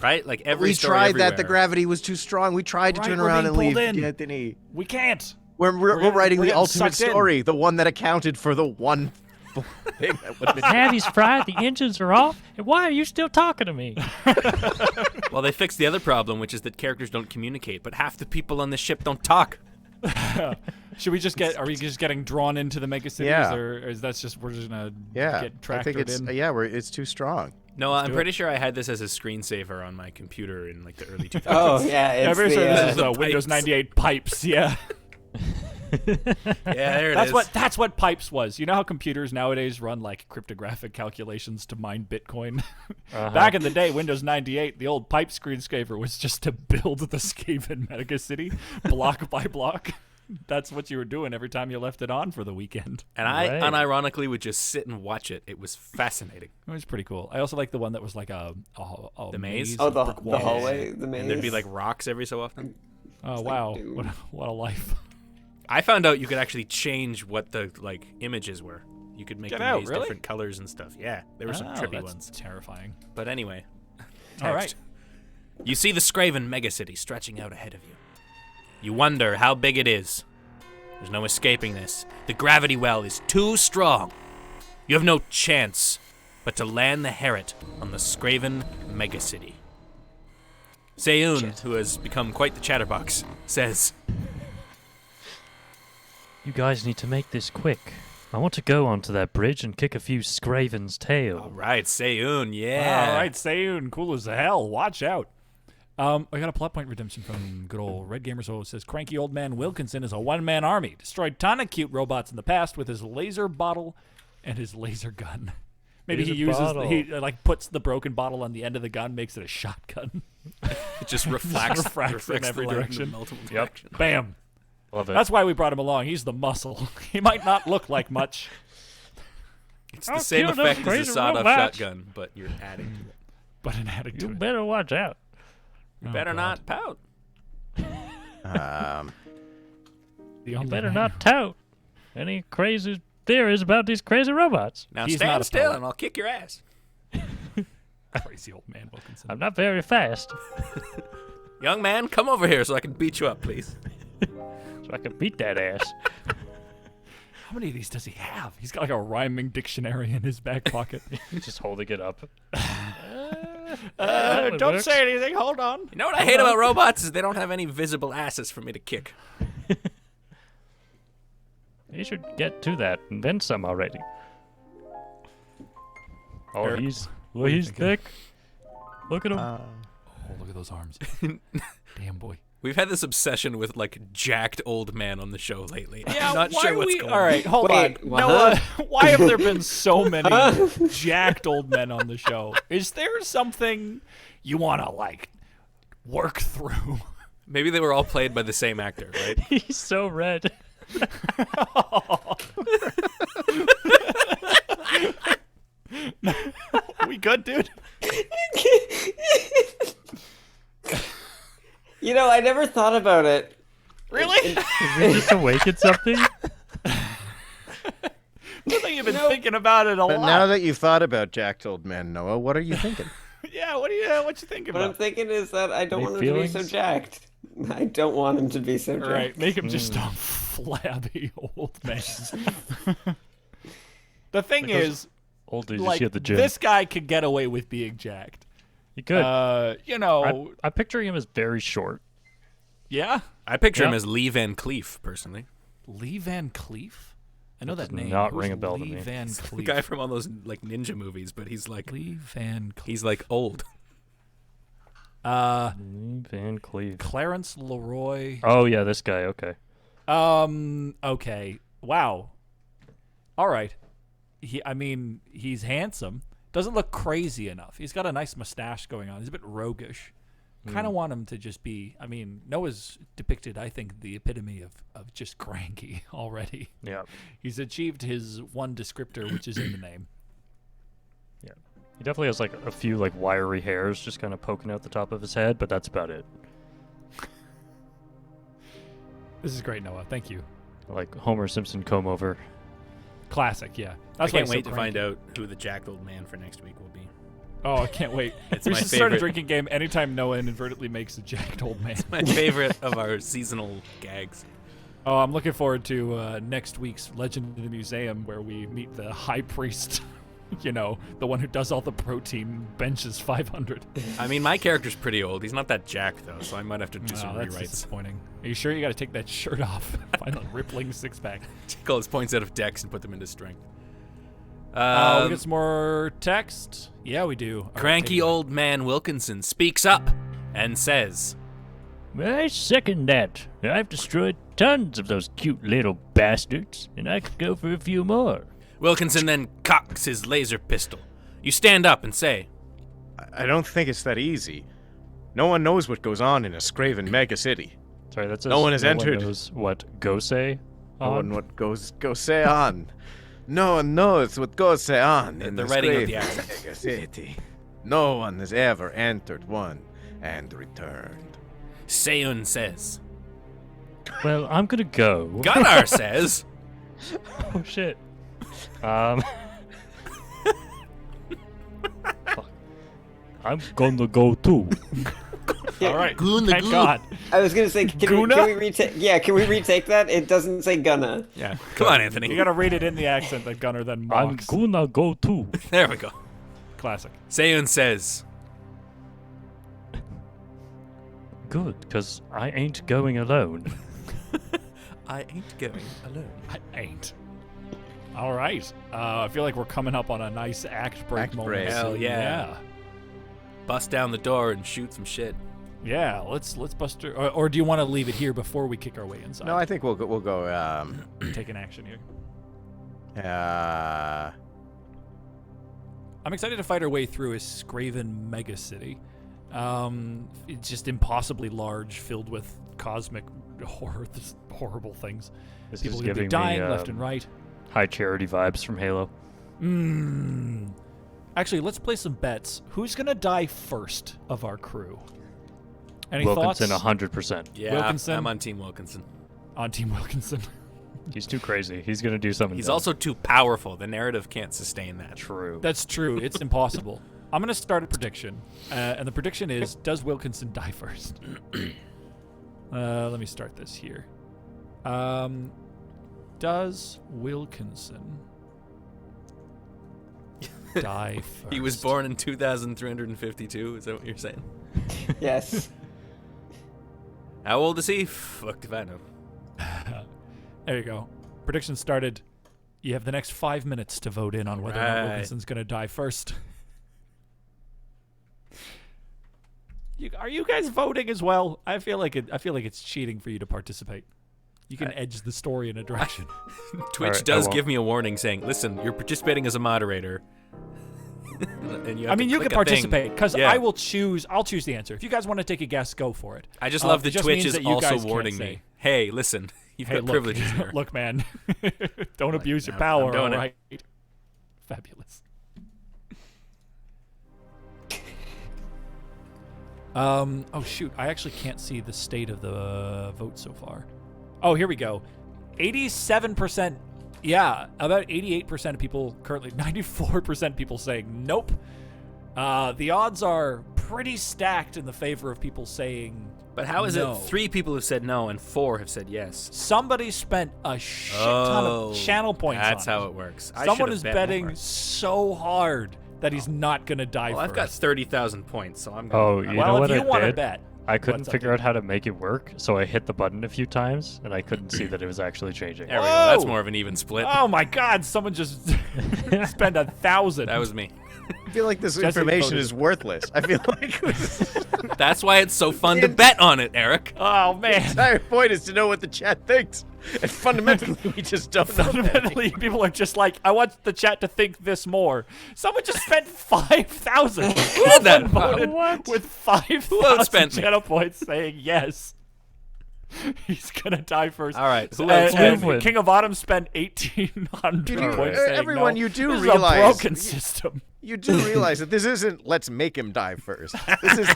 Right? Like every We story tried everywhere. that. The gravity was too strong. We tried to Right, turn we're around being and leave, pulled in. Anthony. We can't. We're writing we're the getting ultimate sucked in. story, the one that accounted for the one thing that would The Navy's fried, the engines are off, and why are you still talking to me? Well, they fixed the other problem, which is that characters don't communicate, but half the people on the ship don't talk. Should we just are we just getting drawn into the mega cities, Yeah. or is that just we're just gonna Yeah, get I think tractored it's in? it's too strong. No, I'm do pretty sure I had this as a screensaver on my computer in like the early 2000s. Oh yeah, Yeah, it's very sure this is the Windows pipes. 98 pipes. Yeah, Yeah, there it that's is. that's what pipes was. You know how computers nowadays run like cryptographic calculations to mine Bitcoin. Back in the day, Windows 98, the old pipe screensaver was just to build the Scraven Mega City block by block. That's what you were doing every time you left it on for the weekend. And I Right. unironically would just sit and watch it. It was fascinating. It was pretty cool. I also like the one that was like a The maze? Oh, with the brick walls. hallway, the maze. And there'd be like rocks every so often. Oh wow, dude. what a life! I found out you could actually change what the like images were. You could make Get the out, maze really? different colors and stuff. Yeah, there were some Oh, trippy that's ones. terrifying. But anyway, All text. right. You see the Scraven megacity stretching out ahead of you. You wonder how big it is. There's no escaping this. The gravity well is too strong. You have no chance but to land the Herod on the Scraven megacity. Seyun, who has become quite the chatterbox, says, You guys need to make this quick. I want to go onto that bridge and kick a few Scraven's tail. all right, Seyun, yeah. All right, Seyun, cool as hell. Watch out. I got a plot point redemption from good old Red Gamer Soul. It says cranky old man Wilkinson is a one-man army. Destroyed ton of cute robots in the past with his laser bottle and his laser gun. Maybe he Laser uses bottle. he like puts the broken bottle on the end of the gun, makes it a shotgun. It just reflects, refracts in every the light direction. multiple Yep. directions. Bam. Love it. That's why we brought him along. He's the muscle. He might not look like much, It's the I'll same kill those effect as a crazy sawed-off robots. shotgun, but you're adding to it. but an addict You to it. better watch out. You Oh, better God. not pout. Um, The You only better man not tout any crazy theories about these crazy robots. Now He's not stand a still poet. and I'll kick your ass. Crazy old man Wilkinson. I'm not very fast, Young man, come over here so I can beat you up, please. so I can beat that ass. How many of these does he have? He's got like a rhyming dictionary in his back pocket. Just holding it up. That Don't works. say anything. Hold on. You know what I hate about robots is they don't have any visible asses for me to kick. You should get to that and then some already. Oh, Eric, he's are you thinking? thick. Look at him. Oh, look at those arms. Damn boy. We've had this obsession with like jacked old men on the show lately. Yeah, I'm not why sure are what's we? going All right, hold Wait, on. what? Noah, why have there been so many jacked old men on the show? Is there something you want to like work through? Maybe they were all played by the same actor, right? He's so red. We good, dude? You know, I never thought about it. Really? Did we just awaken something? I think you've been thinking about it a but lot. now that you've thought about jacked old men, Noah, what are you thinking? Yeah, what you thinking What I'm about? thinking is that I don't Any want him to be so feelings? jacked. I don't want him to be so jacked. All right, make him just a flabby old man. The thing Like those is, Old dude, like, you at the gym. this guy could get away with being jacked. You could. You know, I picture him as very short. yeah. I picture him Yeah. as Lee Van Cleef, personally. Lee Van Cleef? I know that does name. not Who's ring a bell to Lee me. Van The Cleef. guy from all those like ninja movies, but he's like Lee Van Cleef. he's like old. Lee Van Cleef. Clarence Leroy. Oh yeah, this guy. Okay. Okay. Wow. All right. He's handsome. Doesn't look crazy enough. He's got a nice mustache going on. He's a bit roguish. Kind of want him to just be. Noah's depicted, I think, the epitome of just cranky already. Yeah. He's achieved his one descriptor, which is in the name. Yeah. He definitely has like a few like wiry hairs just kind of poking out the top of his head, but that's about it. This is great, Noah. Thank you. Like Homer Simpson comb over. Classic, yeah. I That's why can't he's so wait to find cranky. out who the jacked old man for next week will be. Oh, I can't wait. It's we my should start a favorite. drinking game anytime Noah inadvertently makes a jacked old man. My favorite of our seasonal gags. Oh, I'm looking forward to next week's Legend of the Museum where we meet the high priest. You know, the one who does all the protein benches 500. I mean, my character's pretty old. He's not that jacked though, so I might have to do some Oh, that's rewrites. disappointing. Are you sure you got to take that shirt off? Find a rippling six-pack. Take all his points out of dex and put them into strength. We get some more text. Yeah, we do. All right, Cranky take it away. old man Wilkinson speaks up and says, I second that. I've destroyed tons of those cute little bastards, and I could go for a few more. Wilkinson then cocks his laser pistol. You stand up and say, I don't think it's that easy. No one knows what goes on in a Scraven mega city. Sorry, that's No one has entered. knows what go say. No one what goes on. No one knows what goes on in They're the writing out the Scraven accent. mega city. No one has ever entered one and returned. Seun says, Well, I'm gonna go. Gunnar says, Oh shit. Fuck. I'm gonna go too. All right. Guna Thank goo. God. I was gonna say, Guna? can we retake? Yeah, can we retake that? It doesn't say gonna. yeah, come on, Anthony. You got to read it in the accent that Gunnar then I'm mocks. gonna go too. There we go. Classic. Seun says, Good, because I ain't going alone. I ain't going alone. I ain't. All right. I feel like we're coming up on a nice act break Act moment. break. Hell yeah. Bust down the door and shoot some shit. Yeah. Let's bust her. Or do you want to leave it here before we kick our way inside? No, I think we'll go. Take an action here. I'm excited to fight our way through a Scraven megacity. It's just impossibly large, filled with cosmic horrible things. This People is are going to be giving dying me left and right. high charity vibes from Halo. Actually, let's play some bets. Who's going to die first of our crew? Any Wilkinson, thoughts? 100%. Yeah, Wilkinson? I'm on Team Wilkinson. On Team Wilkinson. He's too crazy. He's gonna do something. He's dumb. also too powerful. The narrative can't sustain that. true. That's true. It's impossible. I'm going to start a prediction. And the prediction is, does Wilkinson die first? Let me start this here. Does Wilkinson die first? He was born in 2352. Is that what you're saying? Yes. How old is he? Fuck if I know. There you go. Prediction started. You have the next 5 minutes to vote in on whether or not Right. Wilkinson's going to die first. Are you guys voting as well? I feel like it's cheating for you to participate. You can edge the story in a direction. Twitch Alright, I does won't. give me a warning saying, "Listen, you're participating as a moderator." And you have I mean, to you click can a thing. participate because Yeah. I'll choose the answer. If you guys want to take a guess, go for it. I just love it that just Twitch means is that you also guys can't warning say. me. Hey, listen, you've Hey, got look, privileges here. look, man, don't abuse your I'm power. doing All it. right, fabulous. Oh shoot, I actually can't see the state of the vote so far. Oh, here we go. 87%. Yeah, about 88% of people currently. 94% people saying nope. The odds are pretty stacked in the favor of people saying. But how is no. it 3 people have said no and 4 have said yes? Somebody spent a shit ton of channel points That's on how it. it works. Someone is betting so hard that Oh. he's not going to die Well, first. I've got 30,000 points, so I'm Oh, going you well, know what if you I want to did? bet. I couldn't What's up, figure dude? out how to make it work, so I hit the button a few times, and I couldn't see that it was actually changing. There we go. That's Whoa! more of an even split. Oh my God! Someone just spent 1,000. That was me. I feel like this Jesse information voted. is worthless. I feel like That's why it's so fun to bet on it, Eric. Oh the man! entire point is to know what the chat thinks. And fundamentally, we just don't know. Fundamentally, people are just like, I want the chat to think this more. Someone just spent 5,000. Who did that? voted What? with 5,000 outspent me? channel points saying yes? He's gonna die first. All right, who And- else win? King of Autumn spent 1,800 You- points. Alright. saying everyone, no. you do this realize- is a broken system. You do realize that this isn't let's make him die first. This is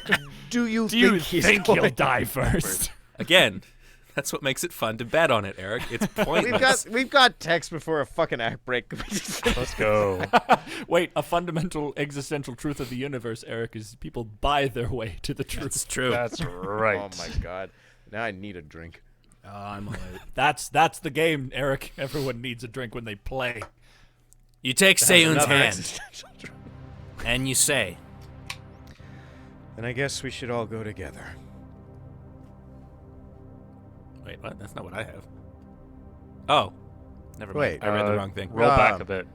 do you Do you think he's think going he'll die first? Again, that's what makes it fun to bet on it, Eric. It's pointless. We've got text before a fucking act break. Let's go. Wait, a fundamental existential truth of the universe, Eric, is people buy their way to the truth. It's true. That's right. Oh my god. Now I need a drink. Oh, I'm all right. That's the game, Eric. Everyone needs a drink when they play. You take Seiyun's Another hand existential drink. and you say, And I guess we should all go together. "Wait, what? That's not what I have." Oh, never mind. Wait, I read the wrong thing. Roll back Um, a bit.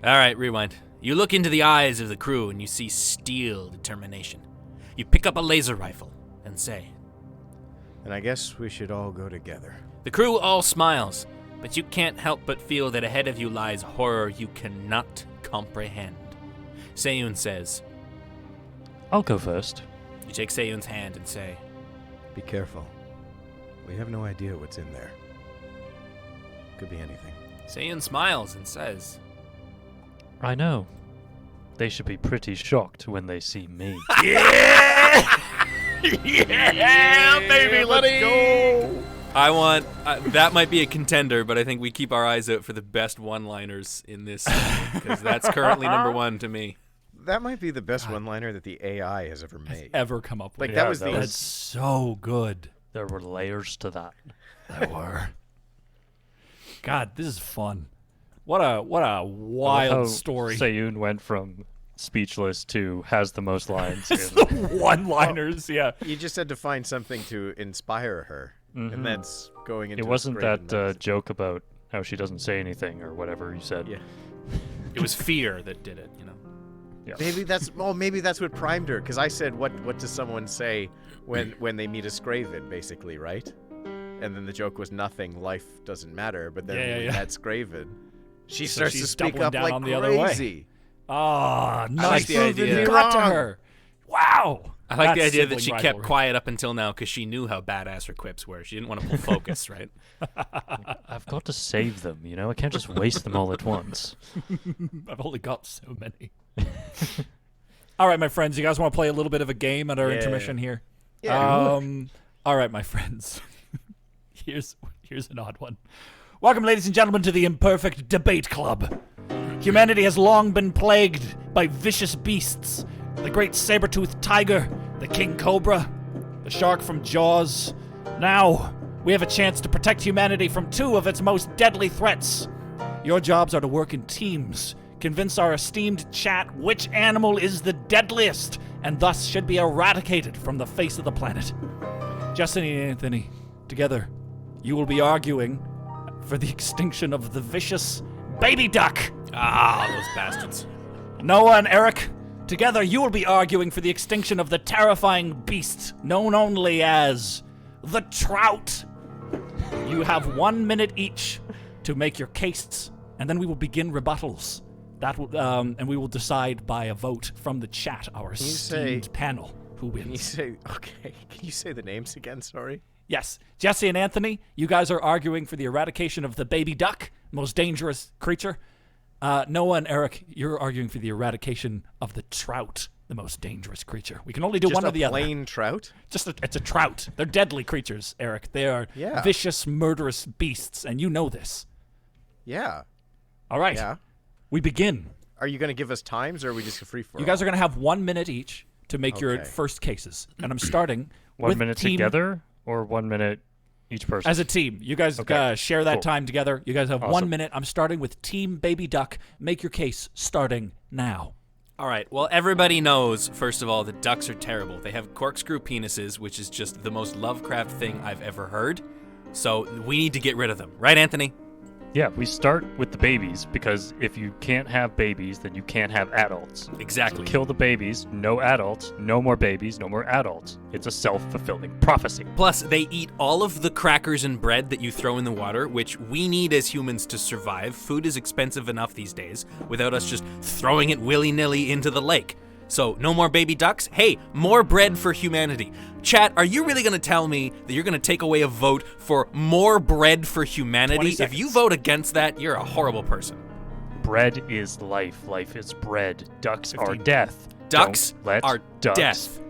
All right, rewind. You look into the eyes of the crew and you see steel determination. You pick up a laser rifle and say, And I guess we should all go together. The crew all smiles, but you can't help but feel that ahead of you lies horror you cannot comprehend. Seiyun says, I'll go first. You take Seiyun's hand and say, Be careful. We have no idea what's in there. Could be anything. Seiyun smiles and says, I know. They should be pretty shocked when they see me. Yeah, baby, let's go. I want, that might be a contender, but I think we keep our eyes out for the best one-liners in this, because that's currently number 1 to me. That might be the best one-liner that the AI has ever made. Ever come up with? Like Yeah, that was that the was- That's so good. There were layers to that. There were. God, this is fun. What a I love how wild story. Seiyun went from speechless to has the most lines. in- One-liners, yeah. You just had to find something to inspire her, and that's going into. It wasn't Scraven that medicine. joke about how she doesn't say anything or whatever you said. Yeah. It was fear that did it, you know. Maybe that's maybe that's what primed her. Because I said, what does someone say when they meet a Scraven, basically, right? And then the joke was nothing. Life doesn't matter. But then when we had Scraven, she So starts to she's speak doubling up down like on the other way. crazy. Ah, I like nice. the idea. You got to her. Wow. I like the That's idea that sibling she kept rivalry. quiet up until now because she knew how badass her quips were. She didn't want to pull focus, right? I've got to save them, you know? I can't just waste them all at once. I've only got so many. All right, my friends, you guys want to play a little bit of a game at our intermission here? Yeah. All right, my friends. Here's an odd one. Welcome, ladies and gentlemen, to the Imperfect Debate Club. Humanity has long been plagued by vicious beasts. The great saber-toothed tiger, the king cobra, the shark from Jaws. Now, we have a chance to protect humanity from two of its most deadly threats. Your jobs are to work in teams, convince our esteemed chat which animal is the deadliest, and thus should be eradicated from the face of the planet. Justin and Anthony, together, you will be arguing for the extinction of the vicious baby duck. Ah, those bastards. Noah and Eric, together you will be arguing for the extinction of the terrifying beast known only as the trout. You have 1 minute each to make your case, and then we will begin rebuttals. That will, and we will decide by a vote from the chat, our esteemed panel, who Can you wins. say okay? Can you say the names again? Sorry. Yes, Jesse and Anthony, you guys are arguing for the eradication of the baby duck, most dangerous creature. Noah and Eric, you're arguing for the eradication of the trout, the most dangerous creature. We can only do Just one a or the other. plain trout. It's a trout. They're deadly creatures, Eric. They are Yeah. vicious, murderous beasts, and you know this. Yeah. All right, Yeah. we begin. Are you going to give us times, or are we just free for? You guys are going to have 1 minute each to make your Okay. first cases, and I'm starting 1 with minute team together or 1 minute each person? as a team. You guys Okay, share that cool. time together. You guys have 1 Awesome. minute. I'm starting with Team Baby Duck. Make your case starting now. All right. Well, everybody knows, first of all, that ducks are terrible. They have corkscrew penises, which is just the most Lovecraft thing I've ever heard. So we need to get rid of them. Right, Anthony? Yeah, we start with the babies because if you can't have babies, then you can't have adults. Exactly. Kill the babies, no adults, no more babies, no more adults. It's a self-fulfilling prophecy. Plus, they eat all of the crackers and bread that you throw in the water, which we need as humans to survive. Food is expensive enough these days without us just throwing it willy-nilly into the lake. So, no more baby ducks. Hey, more bread for humanity. Chat, are you really going to tell me that you're going to take away a vote for more bread for 20 humanity? If seconds. you vote against that, you're a horrible person. Bread is life. Life is bread. Ducks are 15. death. Ducks Don't let are ducks death.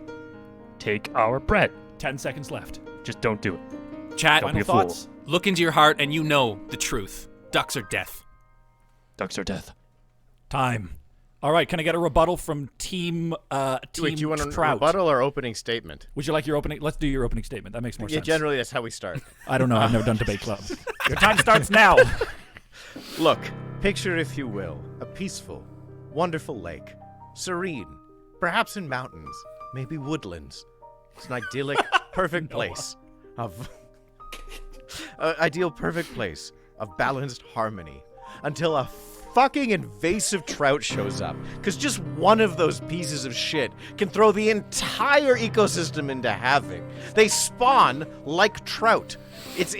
take our bread. 10 seconds left. Just don't do it. Chat, Don't be Final a fool. thoughts? look into your heart and you know the truth. Ducks are death. Ducks are death. Time. All right, can I get a rebuttal from Team Wait, do you want a Trout? rebuttal or opening statement? Would you like your opening? Let's do your opening statement. That makes more Yeah, sense. generally that's how we start. I don't know. I've never done debate club. Your time starts now. Look, picture, if you will, a peaceful, wonderful lake, serene, perhaps in mountains, maybe woodlands. It's an idyllic, perfect place of ideal, perfect place of balanced harmony until a fucking invasive trout shows up. Because just one of those pieces of shit can throw the entire ecosystem into havoc. They spawn like trout. It's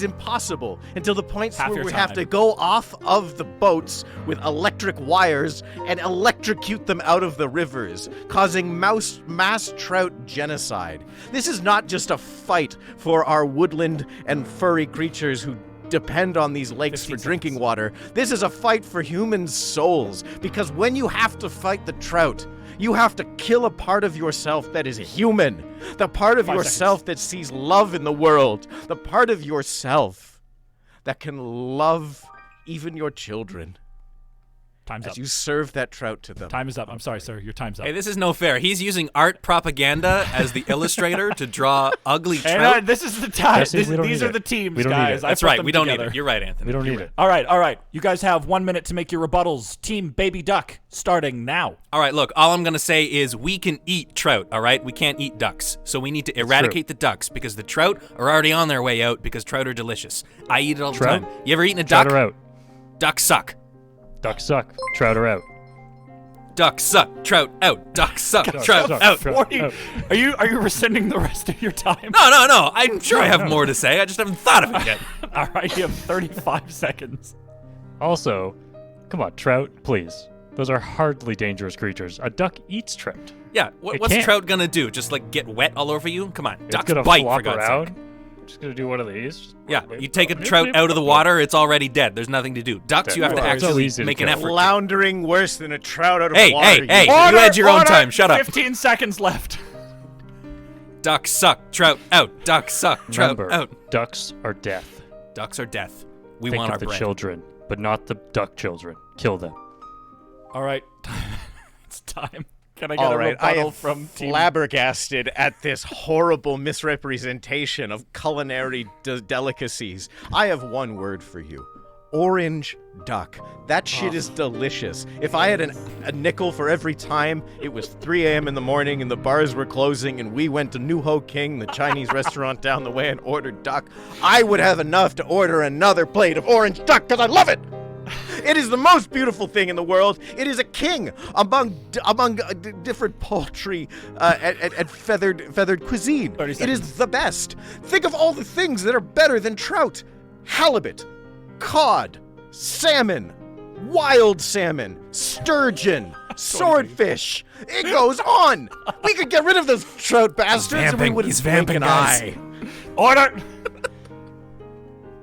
impossible until the point Half where your we have time. to go off of the boats with electric wires and electrocute them out of the rivers, causing mass trout genocide. This is not just a fight for our woodland and furry creatures who depend on these lakes 15 for drinking seconds. water. This is a fight for human souls, because when you have to fight the trout, you have to kill a part of yourself that is human, the part of 5 yourself that sees love in the world, the part of yourself that can love even your children Time's as up. you serve that trout to them. Time is up. I'm sorry, sir. Your time's up. Hey, this is no fair. He's using art propaganda as the illustrator to draw ugly And, trout. this is the time. Jesse, we don't These need are it. the teams, We don't need guys. it. I That's put right. them We don't together. need it. You're right, Anthony. We don't You're need right. it. All right, all right. You guys have 1 minute to make your rebuttals. Team Baby Duck, starting now. All right, look, all I'm going to say is we can eat trout, all right? We can't eat ducks. So we need to eradicate the ducks because the trout are already on their way out because trout are delicious. I eat it all the Trout? time. You ever eaten a Trout duck? are out. Ducks suck. Ducks suck. Trout are out. Ducks suck. Trout out. Ducks suck. Ducks Trout suck. out. Trout 40. out. Are you rescinding the rest of your time? No. I'm sure I have more to say. I just haven't thought of it yet. All right, you have 35 seconds. Also, come on, Trout, please. Those are hardly dangerous creatures. A duck eats trout. Yeah, It what's can't. trout gonna do? Just like get wet all over you? Come on, It's ducks gonna bite flop for God's around. sake. Just gonna do one of these. Yeah, you take a trout out of the water, it's already dead. There's nothing to do. Ducks, you have to Well, it's so actually easy to make an kill. effort. Floundering worse than a trout out of Hey, water. hey, hey! Order, You had your own order! time. Shut up. 15 seconds left. Ducks suck. Trout out. Ducks suck. Trout Remember, out. ducks are death. Ducks are death. We Think want of our the bread. children, but not the duck children. Kill them. All right. It's time. Can I get All a right, I rebuttal am from Team? flabbergasted at this horrible misrepresentation of culinary delicacies. I have one word for you. Orange duck. That shit is delicious. If I had a nickel for every time it was 3 a.m. in the morning and the bars were closing and we went to New Ho King, the Chinese restaurant down the way, and ordered duck, I would have enough to order another plate of orange duck because I love it. It is the most beautiful thing in the world. It is a king among different poultry and feathered cuisine. 30 It is the best. Think of all the things that are better than trout: halibut, cod, salmon, wild salmon, sturgeon, swordfish. It goes on. We could get rid of those trout bastards and we vamping. wouldn't He's blink vamping, an guys. eye. Order.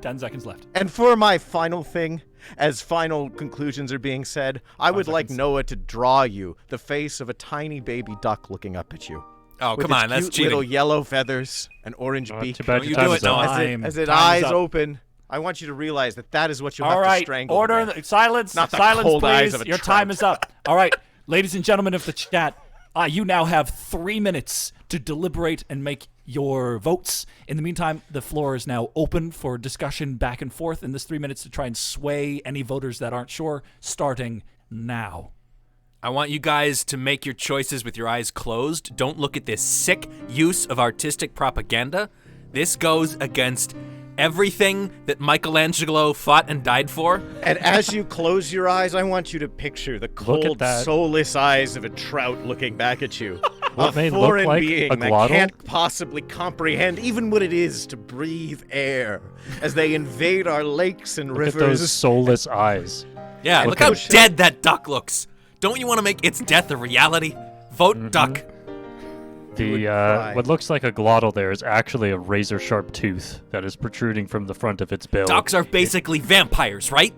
10 seconds left. And for my final thing, as final conclusions are being said, I would like Noah to draw you the face of a tiny baby duck looking up at you. Oh, with come its on, that's cute cheating. little yellow fears, an orange beak. Too bad Don't your you time do is it, up. Noah. As it Time's eyes up. open, I want you to realize that is what you'll All have to right. strangle. Order. to death. Silence. Not the Silence, cold eyes please. of a Your trout. time is up. All right. Ladies and gentlemen of the chat, you now have 3 minutes to deliberate and make your votes. In the meantime, the floor is now open for discussion back and forth in this 3 minutes to try and sway any voters that aren't sure, starting now. I want you guys to make your choices with your eyes closed. Don't look at this sick use of artistic propaganda. This goes against everything that Michelangelo fought and died for. And as you close your eyes, I want you to picture the cold, that. soulless eyes of a trout looking back at you. What a may look foreign like being a that glottal? can't possibly comprehend even what it is to breathe air as they invade our lakes and Look at rivers. those soulless eyes. Yeah, look at how it. dead that duck looks. Don't you want to make its death a reality? Vote duck. The cry. what looks like a glottal there is actually a razor-sharp tooth that is protruding from the front of its bill. Ducks are basically vampires, right?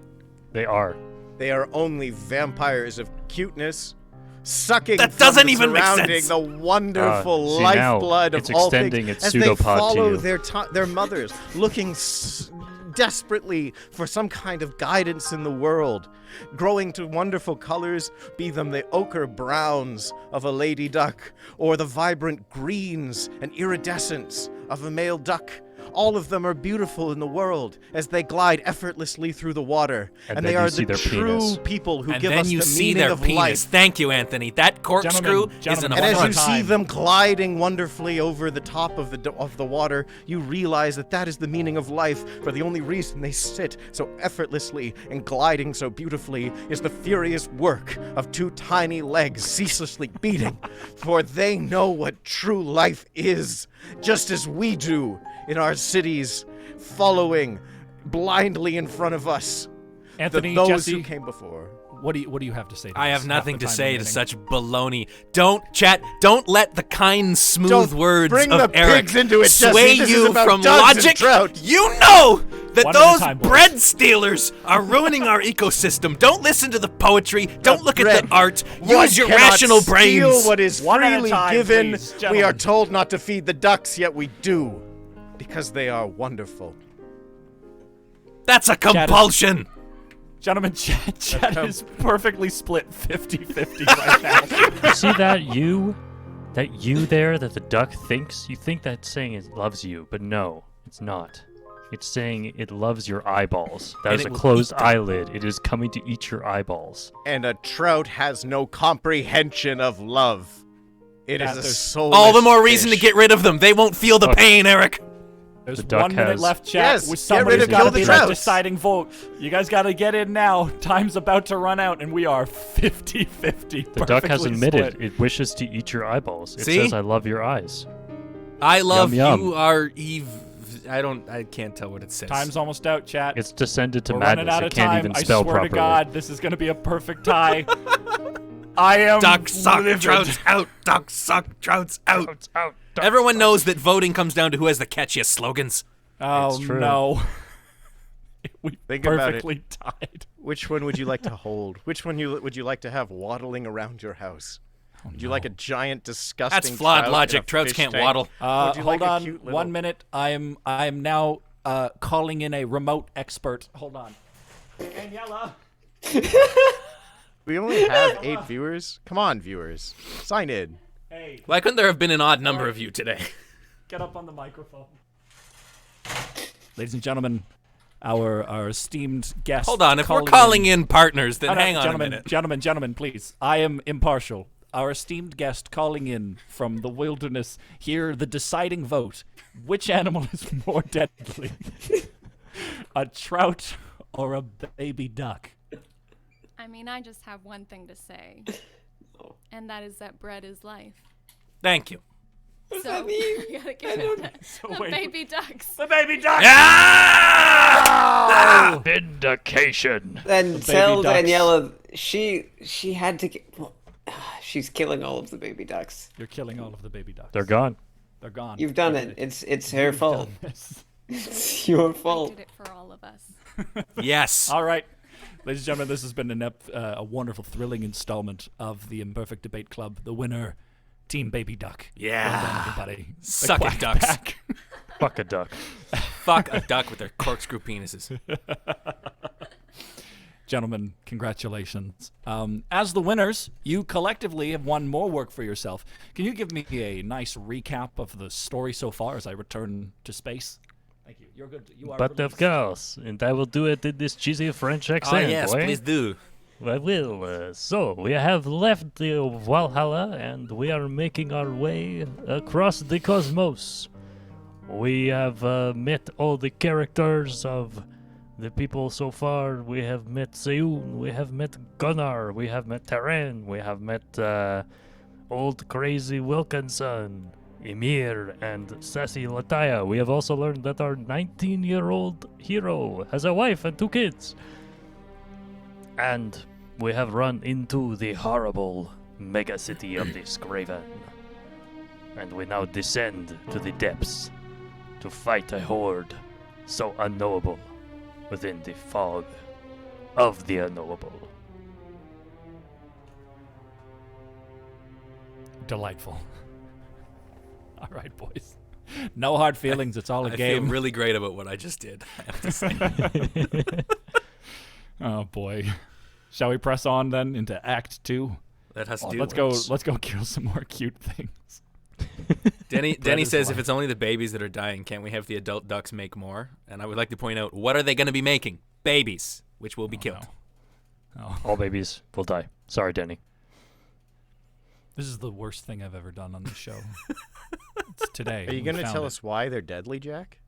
They are. They are only vampires of cuteness, sucking That from doesn't the even make surrounding, sense. the wonderful See, now lifeblood of it's all extending things its as they pseudopod to follow you. their mothers, looking desperately for some kind of guidance in the world, growing to wonderful colors, be them the ochre browns of a lady duck or the vibrant greens and iridescence of a male duck. All of them are beautiful in the world as they glide effortlessly through the water, And and then they you are see the their true penis. people who And give then us you the see meaning their of penis. life. Thank you, Anthony. That corkscrew is Gentlemen, an And as you affront. see them gliding wonderfully over the top of the water, you realize that is the meaning of life. For the only reason they sit so effortlessly and gliding so beautifully is the furious work of two tiny legs ceaselessly beating. For they know what true life is, just as we do in our cities, following blindly in front of us Anthony, those Jesse, who came before. what do you have to say to I this? have Half nothing the to time say to remaining. such baloney. Don't let the kind, smooth Don't words bring of the Eric pigs into it, Jesse. sway This is you about from ducks and logic. trout. You know that One at a those time, boys. bread stealers are ruining our ecosystem. Don't listen to the poetry. Don't look at bread. the art. One Use your cannot rational steal brains. what is One at a freely time, given. please, We gentlemen. are told not to feed the ducks, yet we do, because they are wonderful. That's a compulsion. Gentlemen, chat is perfectly split 50-50 right now. See that you there that the duck thinks? You think that's saying it loves you, but no, it's not. It's saying it loves your eyeballs. That And is it a will closed eat them. eyelid. It is coming to eat your eyeballs. And a trout has no comprehension of love. It Yeah, is a there's soulless All the more reason to fish. get rid of them. They won't feel the Look. pain, Eric. There's The duck 1 minute has- left, chat. Yes, With get somebody's rid of got to kill the be that trouts. deciding vote. You guys got to get in now. Time's about to run out, and we are 50-50. The duck has perfectly admitted split. it wishes to eat your eyeballs. It See? says, I love your eyes. I love Yum, yum. you, our I can't tell what it says. Time's almost out, chat. It's descended to We're running madness. out It of can't time. even I spell swear properly. to God, this is going to be a perfect tie. I am Duck suck, livid. trouts out. Duck suck, trouts out. It's out. Duck, Everyone suck. knows that voting comes down to who has the catchiest slogans. Oh, It's true. no. We Think about it. perfectly tied. Which one would you like to hold? Which one would you like to have waddling around your house? Would you like a giant, disgusting That's flawed trout in logic. a Trouts fish can't tank? waddle. Would you Hold like a on cute 1 little- minute. I am now calling in a remote expert. Hold on. Daniela. We only have 8 viewers. Come on, viewers, sign in. Hey, Why couldn't there have been an odd number of you today? get up on the microphone. Ladies and gentlemen, our esteemed guest. Hold on. If we're calling in partners, then No, no, hang on gentlemen, a minute. Gentlemen, please. I am impartial. Our esteemed guest calling in from the wilderness. Hear the deciding vote. Which animal is more deadly? A trout or a baby duck? I mean, I just have one thing to say, and that is that bread is life. Thank you. So we gotta give it the wait. baby ducks. The baby duck! Ah! Vindication. Then tell ducks. Daniela she had to get. Well, she's killing all of the baby ducks. You're killing all of the baby ducks. They're gone. They're gone. You've done it. It's her fault. It's your I fault. did it for all of us. Yes. All right. Ladies and gentlemen, this has been a wonderful, thrilling installment of the Imperfect Debate Club. The winner, Team Baby Duck. Yeah. Well done, everybody. The Suck it, quack ducks. pack. Fuck a duck. Fuck a duck with their corkscrew penises. Gentlemen, congratulations. As the winners, you collectively have won more work for yourself. Can you give me a nice recap of the story so far as I return to space? Thank you. You're good. You are But of released. course, and I will do it in this cheesy French Oh, accent. yes, boy. please do. I will. So, we have left the Wallhalla and we are making our way across the cosmos. We have met all the characters of the people so far. We have met Seun, we have met Gunnar, we have met Terran, we have met old crazy Wilkinson, Emir, and sassy Lataya. We have also learned that our 19-year-old hero has a wife and 2 kids. And we have run into the horrible megacity of the Scraven. And we now descend to the depths to fight a horde so unknowable within the fog of the unknowable. Delightful. All right, boys. No hard feelings. It's all a I game. feel really great about what I just did. I have to say. Oh boy. Shall we press on then into Act 2? That has to do. Let's go kill some more cute things. Denny is says if life. it's only the babies that are dying, can't we have the adult ducks make more? And I would like to point out, what are they going to be making? Babies, which will be killed. Oh, All babies will die. Sorry, Denny. this is the worst thing I've ever done on the show. It's today. Are you We going to found tell it. us why they're deadly, Jack?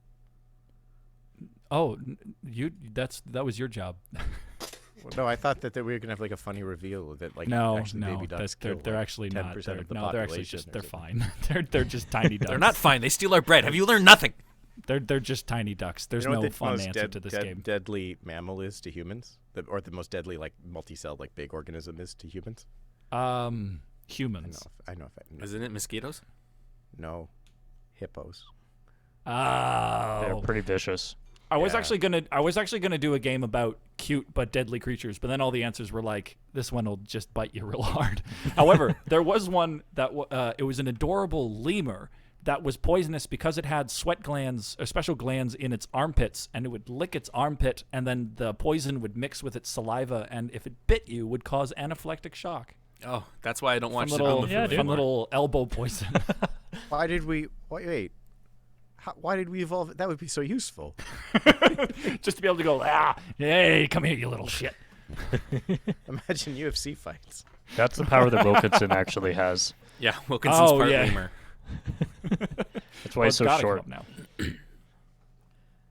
Oh, that was your job. Well, no, I thought that we were going to have like a funny reveal that like No, actually no, baby ducks they're kill, like, actually not. 10% They're, of the no, they're actually population just or they're something. fine. They're just tiny ducks. They're not fine. They steal our bread. Have you learned nothing? They're just tiny ducks. There's You know no what the fun most answer to this game. deadly mammal is to humans? Or the most deadly like multi-celled like big organism is to humans? Humans. I know if I Isn't it mosquitoes? no hippos. They're Oh, pretty vicious. I was Yeah. actually gonna do a game about cute but deadly creatures, but then all the answers were like, this one will just bite you real hard. However, there was one that it was an adorable lemur that was poisonous because it had sweat glands, or special glands in its armpits, and it would lick its armpit, and then the poison would mix with its saliva, and if it bit you, would cause anaphylactic shock. Oh, that's why I don't watch Fun it on the little, Yeah, food dude. fun anymore. little elbow poison. Why did we wait? Why did we evolve? That would be so useful. Just to be able to go, hey, come here, you little shit. Imagine UFC fights. That's the power that Wilkinson actually has. Yeah, Wilkinson's Oh, part yeah. lemur. That's why Well, he's it's so gotta short. come up now.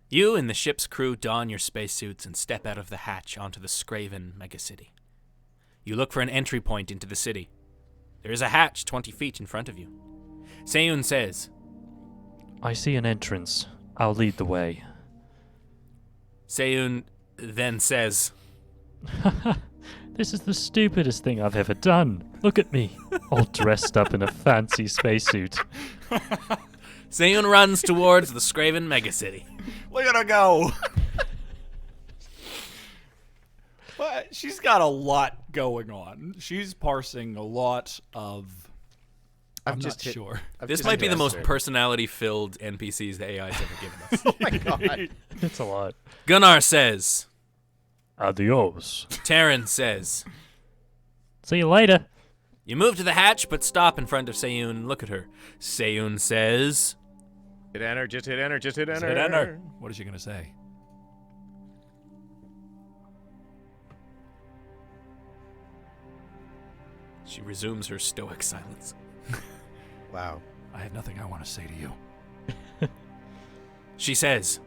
You and the ship's crew don your spacesuits and step out of the hatch onto the Scraven megacity. You look for an entry point into the city. There is a hatch 20 feet in front of you. Seun says, I see an entrance I'll lead the way. Seiyun then says, This is the stupidest thing I've ever done. Look at me, all dressed up in a fancy spacesuit. Seiyun runs towards the Scraven megacity. Look at her go. But she's got a lot going on. She's parsing a lot of. I'm not sure. This might be the most personality-filled NPCs the AI's ever given us. Oh my god. It's a lot. Gunnar says. Adios. Taryn says. See you later. You move to the hatch, but stop in front of Seiyun and look at her. Seiyun says. Hit enter, just hit enter, just hit enter. Hit enter. What is she gonna say? She resumes her stoic silence. Wow. I have nothing I want to say to you. She says.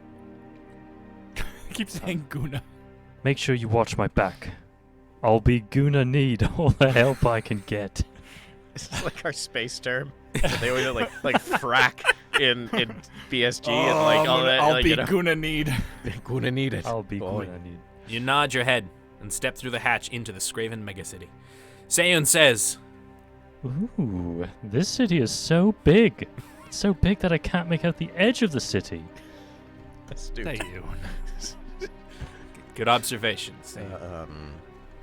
Keep saying Guna. Make sure you watch my back. I'll be gonna need all the help I can get. This is like our space term. They always like frack in BSG and like all that. I'll like, be you know. Guna need. Gonna need it. I'll be Boy. gonna need. You nod your head and step through the hatch into the Scraven megacity. Seiyun says. Ooh, this city is so big. It's so big that I can't make out the edge of the city. That's stupid. Good observation, Seiyun.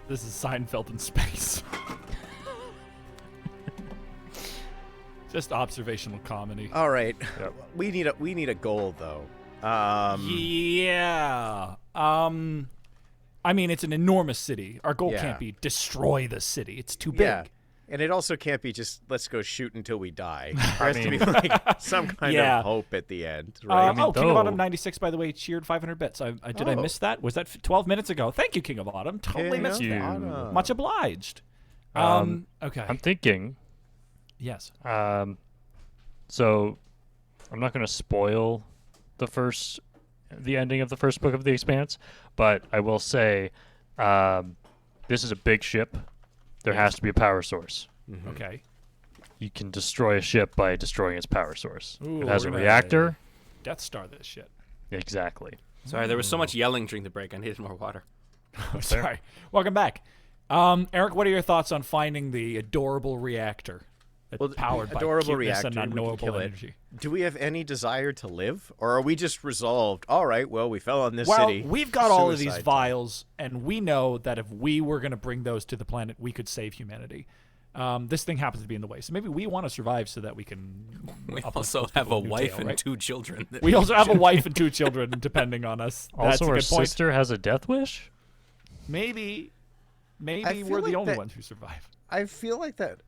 This is Seinfeld in space. Just observational comedy. All right. Yep. We need a goal though. Yeah. I mean, it's an enormous city. Our goal Yeah. can't be destroy the city. It's too big. Yeah. And it also can't be just let's go shoot until we die. There has to be like some kind Yeah. of hope at the end, right? Oh, King of though- Autumn 96, by the way, cheered 500 bits. Did I Oh. miss that? Was that 12 minutes ago? Thank you, King of Autumn. Totally missed you. that. Autumn. Much obliged. Okay. I'm thinking. Yes. So, I'm not going to spoil the ending of the first book of The Expanse, but I will say, this is a big ship. There has to be a power source. Okay. You can destroy a ship by destroying its power source. Ooh, It has a we're gonna reactor. Death Star this shit. Exactly. Sorry, there was so much yelling during the break. I needed more water. Oh, sorry. Welcome back. Eric, what are your thoughts on finding the adorable reactor that's Well, powered by adorable cuteness reactor, and we can unknowable kill it. energy? Do we have any desire to live, or are we just resolved? All right, well, we fell on this Well, city. we've got all of these Suicide time. vials, and we know that if we were going to bring those to the planet, we could save humanity. This thing happens to be in the way, so maybe we want to survive so that we can. We uplift also those have people a in New wife Dale, and right? 2 children. We also have a wife and 2 children, depending on us. That's Also, a our good point. sister has a death wish? Maybe feel we're the like only that- ones who survive. I feel like that,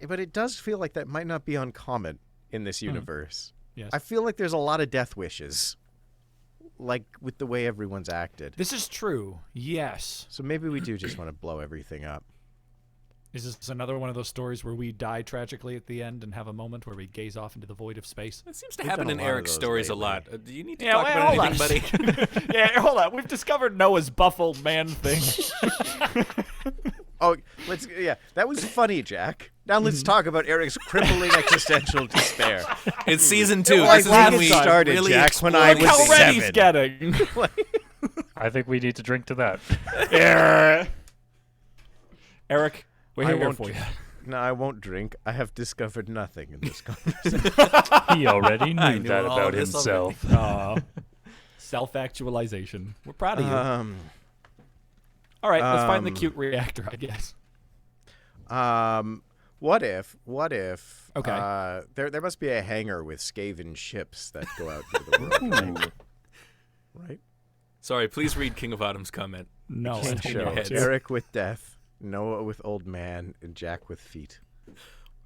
but it does feel like that might not be uncommon in this universe. Yes. I feel like there's a lot of death wishes, like with the way everyone's acted. This is true. Yes. So maybe we do just want to blow everything up. Is this another one of those stories where we die tragically at the end and have a moment where we gaze off into the void of space? That seems to We've happen done a in lot of Eric's those stories a lately. lot. Do you need to Yeah, talk wait, about hold anything, on. buddy? Yeah, hold on. We've discovered Noah's buffled man thing. Oh, that was funny, Jack. Now let's talk about Eric's crippling existential despair. It's season 2. Like This is last when we started, really Jack, when I explode. was How red he's 7. getting. I think we need to drink to that. Yeah. Eric, we're I here won't for you. No, I won't drink. I have discovered nothing in this conversation. He already I knew knew that all about of this himself. Self-actualization. We're proud of you. All right, let's find the cute reactor, I guess. What if? Okay. There must be a hangar with Scraven ships that go out into the world. Right? Sorry, please read King of Autumn's comment. No, I Can't don't show know. it. Eric with death, Noah with old man, and Jack with feet.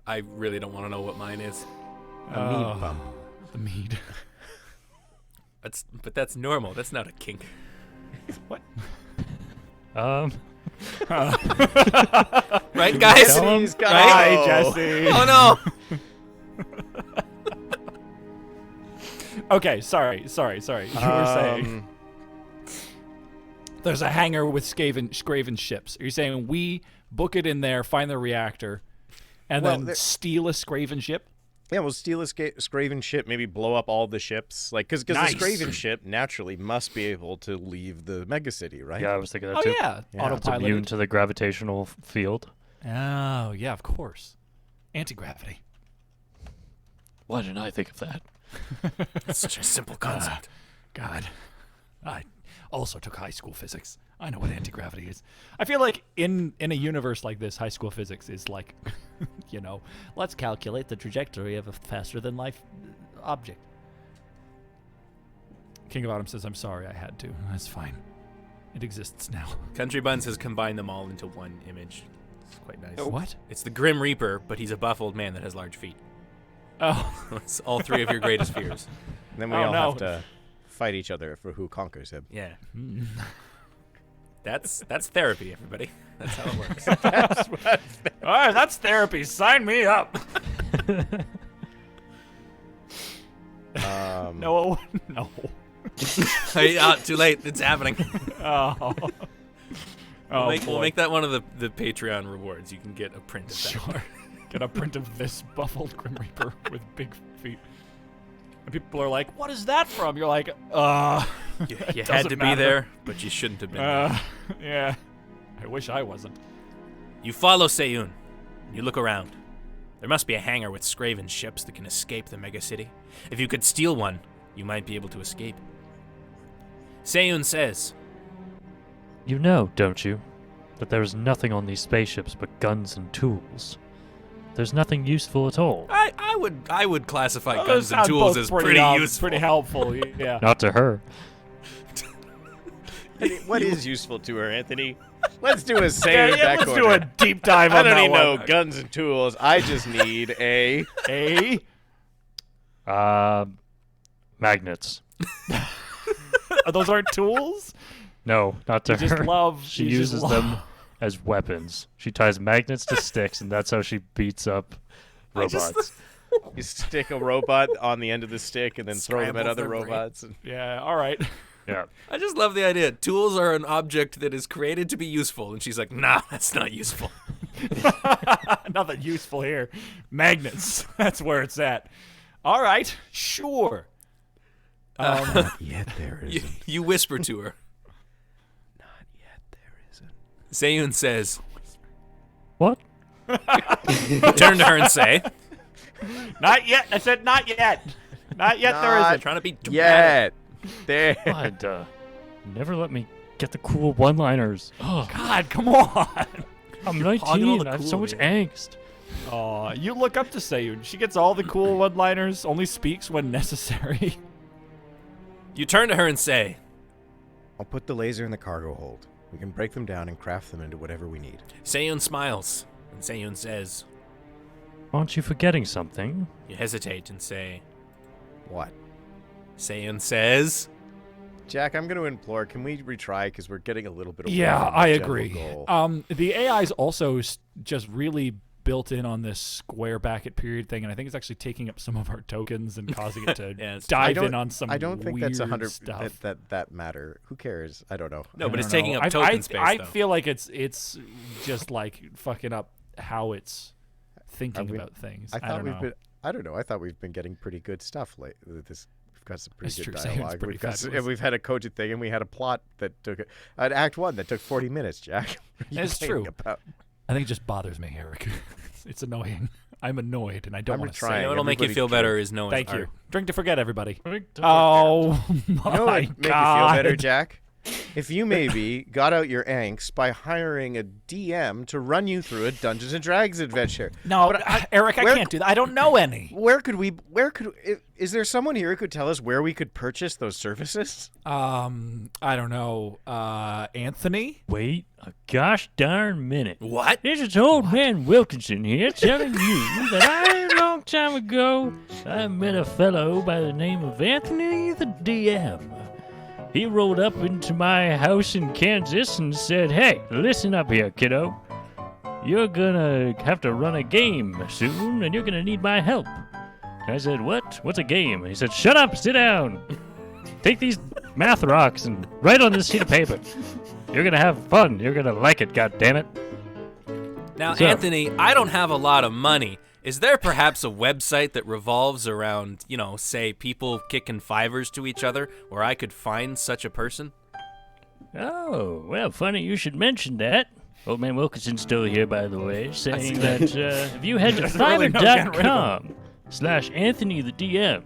I really don't want to know what mine is. A mead bump. The mead. But that's normal. That's not a kink. What? Right, guys? Tell him. He's got Right? Hi, Jesse. Oh, no! Okay, sorry. You were saying there's a hangar with Scraven ships. Are you saying we book it in there, find the reactor, and Well, then there- steal a Scraven ship? Yeah, we'll steal a Scraven ship, maybe blow up all the ships. Like, because Nice. the Scraven ship naturally must be able to leave the megacity, right? Yeah, I was thinking that Oh too. yeah, Yeah, It's immune autopilot. to the gravitational field. Oh yeah, of course. Anti-gravity. Why didn't I think of that? It's such a simple concept. God, I also took high school physics. I know what anti-gravity is. I feel like in a universe like this, high school physics is like, let's calculate the trajectory of a faster-than-light object. King of Autumn says, I'm sorry, I had to. That's fine. It exists now. Country Buns has combined them all into one image. It's quite nice. What? It's the Grim Reaper, but he's a buff old man that has large feet. Oh, It's all three of your greatest fears. And then we Oh, all no. have to fight each other for who conquers him. Yeah. That's therapy, everybody. That's how it works. all right, that's therapy. Sign me up. No. Hey, too late. It's happening. Oh. We'll boy. make that one of the Patreon rewards. You can get a print of that. Sure. Get a print of this buffled Grim Reaper with big feet. And people are like, what is that from? You're like, You it had doesn't to be matter. there, but you shouldn't have been there. Yeah. I wish I wasn't. You follow Seiyun. You look around. There must be a hangar with Scraven ships that can escape the megacity. If you could steal one, you might be able to escape. Seiyun says, You know, don't you, that there is nothing on these spaceships but guns and tools. There's nothing useful at all. I would classify Those guns and sound tools both as pretty useful. Pretty helpful, yeah. Not to her. What is useful to her, Anthony? Let's do a say in that let's do corner. a deep dive I on don't that need no one. guns and tools. I just need a... Magnets. Those aren't tools? No, not to You just her. love... She you just uses love- them as weapons. She ties magnets to sticks, and that's how she beats up robots. You stick a robot on the end of the stick and then throw them at Scrambles other their brain. robots. And... Yeah, all right. Yeah. I just love the idea. Tools are an object that is created to be useful. And she's like, nah, that's not useful. Nothing useful here. Magnets. That's where it's at. All right, sure. Not yet there You, isn't. you whisper to her. Not yet there isn't. Seiyun says, What? turn to her and say, Not yet. I said not yet. Not yet there Not isn't. trying to be dramatic. Yet. There. God, never let me get the cool one-liners. Oh, God, come on. I'm hogging all 19. the I have cool, so much man. angst. Aw, you look up to Seiyun. She gets all the cool one-liners, only speaks when necessary. You turn to her and say, I'll put the laser in the cargo hold. We can break them down and craft them into whatever we need. Seiyun smiles. And Seiyun says, Aren't you forgetting something? you hesitate and say, What? Seiyun says, Jack, I'm going to implore, can we retry? Because we're getting a little bit away Yeah, from the I general agree. goal. The AI's also just really built in on this square bracket period thing, and I think it's actually taking up some of our tokens and causing it to Yeah, it's- dive in on some I don't think that's weird 100 stuff. that matter. Who cares? I don't know. no, but I it's don't taking know. up I token space, I though. feel like it's just like fucking up how it's thinking we- about things. I I thought don't we've know. been. I don't know. I thought we've been getting pretty good stuff. We've got some pretty That's good true. Seiyun's dialogue. pretty We've got fabulous. and we've had a cogent thing, and we had a plot that took an act one that took 40 minutes. Jack, What are you It's complaining true. About? I think it just bothers me, Eric. It's annoying. I'm annoyed, and I don't I'm want to You trying. know say it. what'll make you Everybody's feel trying. better is knowing Thank our- you. Drink to forget, everybody. Drink to Oh my You know what would make you feel God. better, Jack? If you maybe got out your angst by hiring a DM to run you through a Dungeons and Dragons adventure. No, But Eric, I where- can't do that. I don't know any. Is there someone here who could tell us where we could purchase those services? I don't know. Anthony? Wait a gosh darn minute. What? This is old man Wilkinson here telling you that a long time ago I met a fellow by the name of Anthony the DM. He rolled up into my house in Kansas and said, "Hey, listen up here, kiddo. You're gonna have to run a game soon and you're gonna need my help." I said, "What? What's a game?" And he said, "Shut up, sit down. Take these math rocks and write on this sheet of paper. You're gonna have fun. You're gonna like it, goddammit." Now, So- Anthony, I don't have a lot of money. Is there perhaps a website that revolves around, say, people kicking fivers to each other, where I could find such a person? Oh, well, funny you should mention that. Old Man Wilkinson's still here, by the way, saying that if you head to really no getting rid of fiverr.com/Anthony the DM,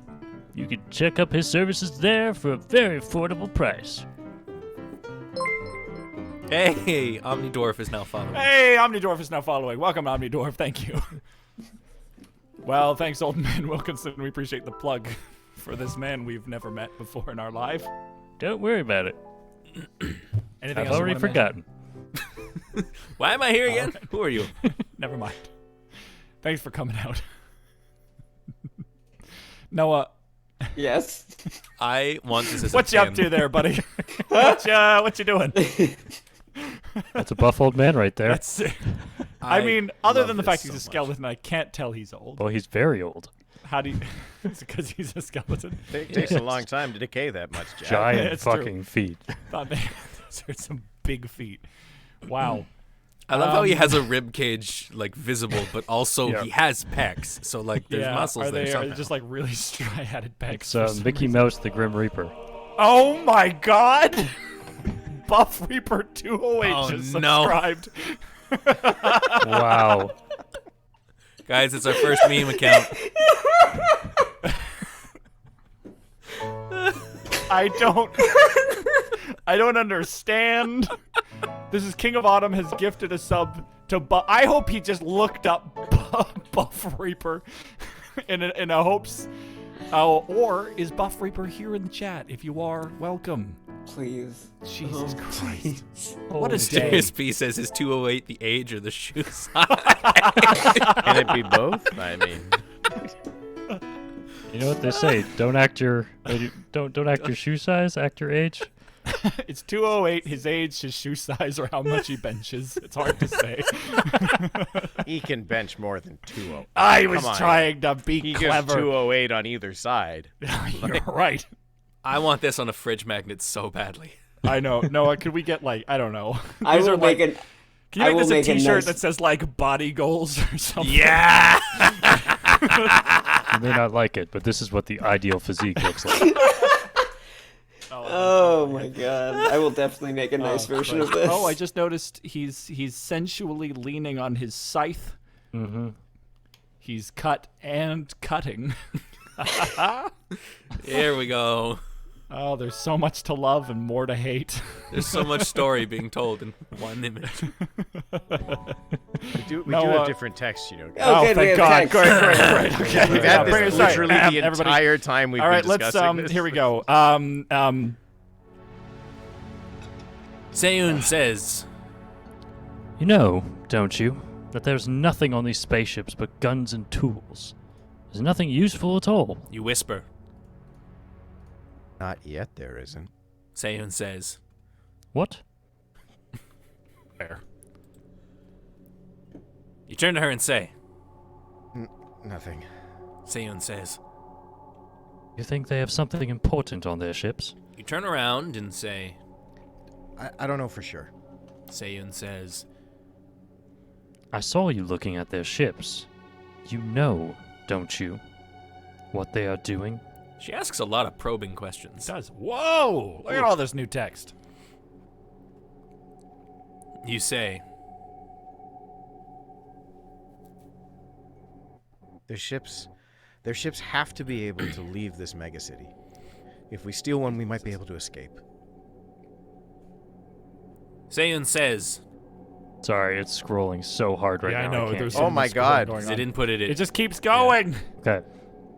you can check up his services there for a very affordable price. Hey, Omnidwarf is now following. Hey, Omnidwarf is now following. Welcome, Omnidwarf. Thank you. Well, thanks, Old Man Wilkinson. We appreciate the plug for this man we've never met before in our life. Don't worry about it. Anything I've else you already wanna forgotten. Why am I here again? Who are you? Never mind. Thanks for coming out. Noah, Yes. I want this as what a you up pin. to there, buddy? what you doing? That's a buff old man right there. That's. I mean, other love than the this fact he's so a much. skeleton, I can't tell he's old. Well, he's very old. How do you? It's because he's a skeleton. It takes a long time to decay that much, Jack. Giant it's true. fucking feet. Thought man, those are some big feet. Wow. I love how he has a rib cage visible, but also Yeah. he has pecs. So there's muscles are there. they somehow. just really striated pecs? It's for some Mickey reason. Mouse the Grim Reaper. Oh my God! Buff Reaper 208 Oh, just no. subscribed. Wow. Guys, it's our first meme account. I don't understand. This is King of Autumn has gifted a sub to I hope he just looked up Buff Reaper in a hopes. Or is Buff Reaper here in the chat? If you are, welcome. Please. Jesus Oh, Christ. please. What a day. Serious P says, is 208 the age or the shoe size? Can it be both? I mean, You know what they say? Don't act your shoe size, act your age. It's 208, his age, his shoe size, or how much he benches. It's hard to say. he can bench more than 208. I was Come on. trying to be He gives clever. 208 on either side. You're right. I want this on a fridge magnet so badly. I know. Noah, could we get I don't know. I These will are make like, an. Can I you make will this a make a T-shirt nice- that says body goals or something? Yeah! You may not like it, but this is what the ideal physique looks like. Oh my god! I will definitely make a nice version of this. Oh, I just noticed he's sensually leaning on his scythe. Mm-hmm. He's cut and cutting. Here we go. Oh, there's so much to love and more to hate. There's so much story being told in one image. We do No, have different texts, guys. Oh, good, we thank have God. text. Great. Okay. We've Yeah, had bring this us- sorry. literally the Everybody- entire time we've All right, been let's discussing this. here we go. Seiyun says, You know, don't you, that there's nothing on these spaceships but guns and tools. There's nothing useful at all. you whisper. Not yet, there isn't. Seiyun says, What? Fair. you turn to her and say, Nothing. Seiyun says, You think they have something important on their ships? you turn around and say, I don't know for sure. Seiyun says, I saw you looking at their ships. You know, don't you, what they are doing? she asks a lot of probing questions. It does. Whoa! Look at all this new text. You say, Their ships have to be able to leave this megacity. If we steal one, we might be able to escape. Seiyun says, Sorry, it's scrolling so hard right Yeah, I now. know, can't there's keep- Oh so my much God. going they on. didn't put it in. It just keeps going. Okay.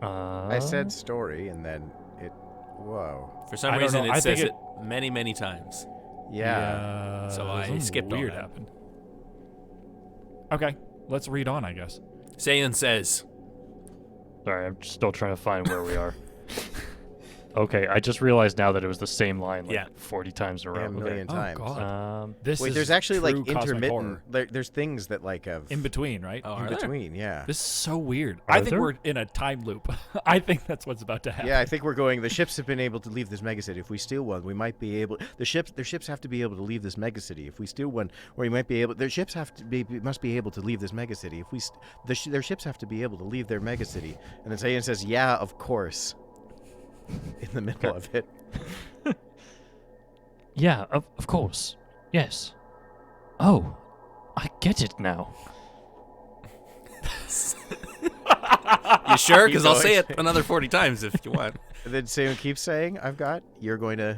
I said story, and then it... Whoa. For some I don't reason, know, it I says think it many, many times. Yeah. So I something skipped all weird that. happened. Okay, let's read on, I guess. Seiyun says, Sorry, I'm still trying to find where we are. Okay, I just realized now that it was the same line like Yeah. 40 times in a row. Yeah, a Okay. million Oh, times. God. This Wait, is there's actually like true cosmic intermittent. horror. There's things that like have In between, right? Oh, in are there? between. Yeah. This is so weird. Are I think there? we're in a time loop. I think that's what's about to happen. Yeah, I think we're going. The ships have been able to leave this megacity. If we steal one, we might be able. Their ships have to be able to leave this megacity. If we steal one, or we might be able. Their ships must be able to leave this megacity. If we, their ships have to be able to leave their megacity. And then Saiyan says, "Yeah, of course." In the middle of it. Yeah, of course. Yes. Oh, I get it now. You sure? Because I'll going. say it another 40 times if you want. And then Saiyan keeps saying, "I've got." You're going to.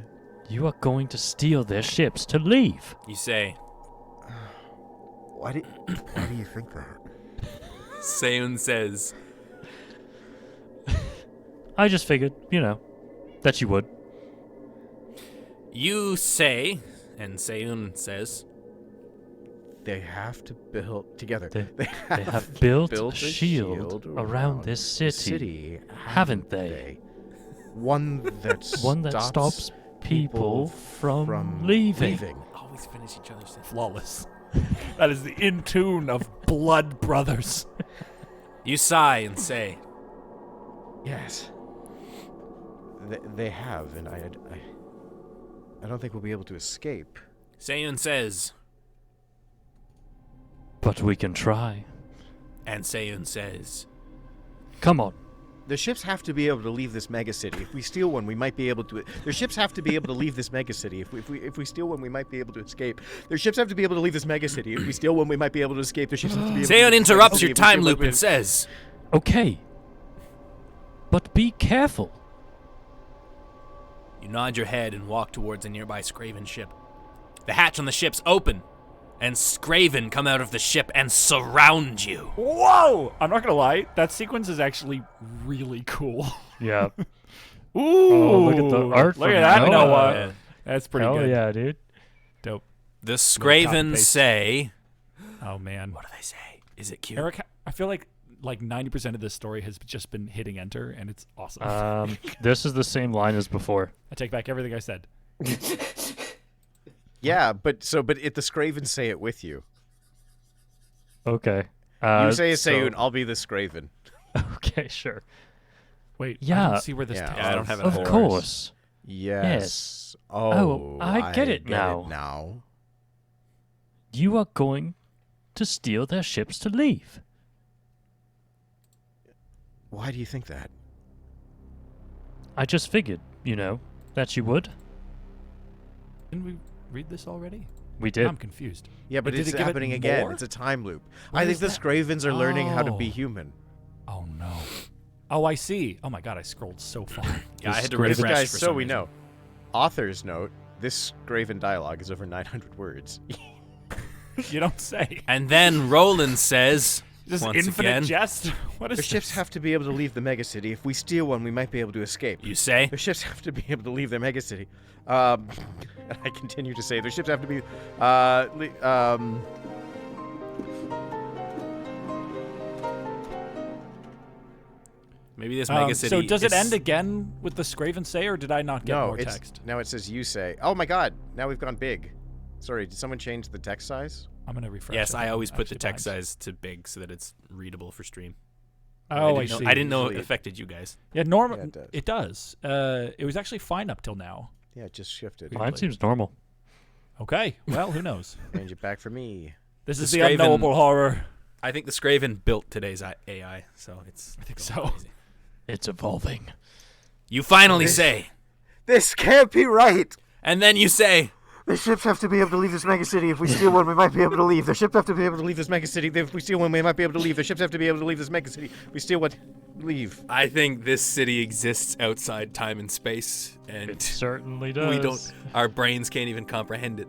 You are going to steal their ships to leave. You say, Why do you think that? Seiyun says, I just figured, that you would. you say, and Seiyun says, They have to build together. They have built a a shield around this the city, haven't they? One that's One that stops people from leaving. always finish each other's sentences. Flawless. That is the in tune of Blood Brothers. You sigh and say, Yes. They have, and I don't think we'll be able to escape. Seiyun says, But we can try. and Seiyun says, Come on. The ships have to be able to leave this megacity. If we steal one, we might be able to. Their ships have to be able to leave this megacity. If we steal one, we might be able to escape. Their ships have to be able to leave this megacity. If we steal one, we might be able to escape. Their ships have to be able to Seiyun leave this interrupts megacity. your If we time steal loop one, and says, Okay. But be careful. you nod your head and walk towards a nearby Scraven ship. The hatch on the ship's open, and Scraven come out of the ship and surround you. Whoa! I'm not gonna lie, that sequence is actually really cool. Yeah. Ooh! look at the art Look from at that, Noah. Noah. Yeah. That's pretty Hell good. yeah, dude. Dope. The copy Scraven paste. say, Oh man. what do they say? Is it cute? Eric, I feel like 90% of this story has just been hitting enter, and it's awesome. This is the same line as before. I take back everything I said. Yeah, but the Scraven say it with you. Okay. You say so- Seiyun, I'll be the Scraven. Okay, sure. Wait, I Yeah. don't see where this Yeah. takes Yeah, I don't us. have it. Of course. Yes. Oh, I get it now. now. You are going to steal their ships to leave. Why do you think that? I just figured, that you would. Didn't we read this already? We did. I'm confused. Yeah, but Did it's it give it happening again. more? It's a time loop. What I think is the that? Scravens are learning how to be Oh. human. Oh no. Oh, I see. Oh my god, I scrolled so far. Yeah, I had to Scraven- refresh Guys, for so some we reason. know. Author's note: this Scraven dialogue is over 900 words. You don't say. And then Roland says, Just once infinite again, jest? What is Their ships this? have to be able to leave the megacity. If we steal one, we might be able to escape. you say, Their ships have to be able to leave their megacity. And I continue to say their ships have to be. maybe this megacity so does it is- end again with the Scraven say, or did I not get No, more it's text? now it says you say. Oh my God! Now we've gone big. Sorry, did someone change the text size? I'm gonna refresh. Yes, it. I always put the Actually text binds. size to big so that it's readable for stream. Oh, I didn't know, see. I didn't know it Usually it- affected you guys. Yeah, Yeah, it does. it does. It was actually fine up till now. Yeah, it just shifted. Mine seems normal. Okay, well, who knows? Change it back for me. This The is the Scraven- unknowable horror. I think the Scraven built today's AI, so it's. I think going so. crazy. It's evolving. You finally say, This can't be right. and then you say, The ships have to be able to leave this megacity. If we steal one, we might be able to leave. The ships have to be able to leave this megacity. If we steal one, we might be able to leave. The ships have to be able to leave this megacity. If we steal one, leave. I think this city exists outside time and space, and It certainly does. we don't. Our brains can't even comprehend it.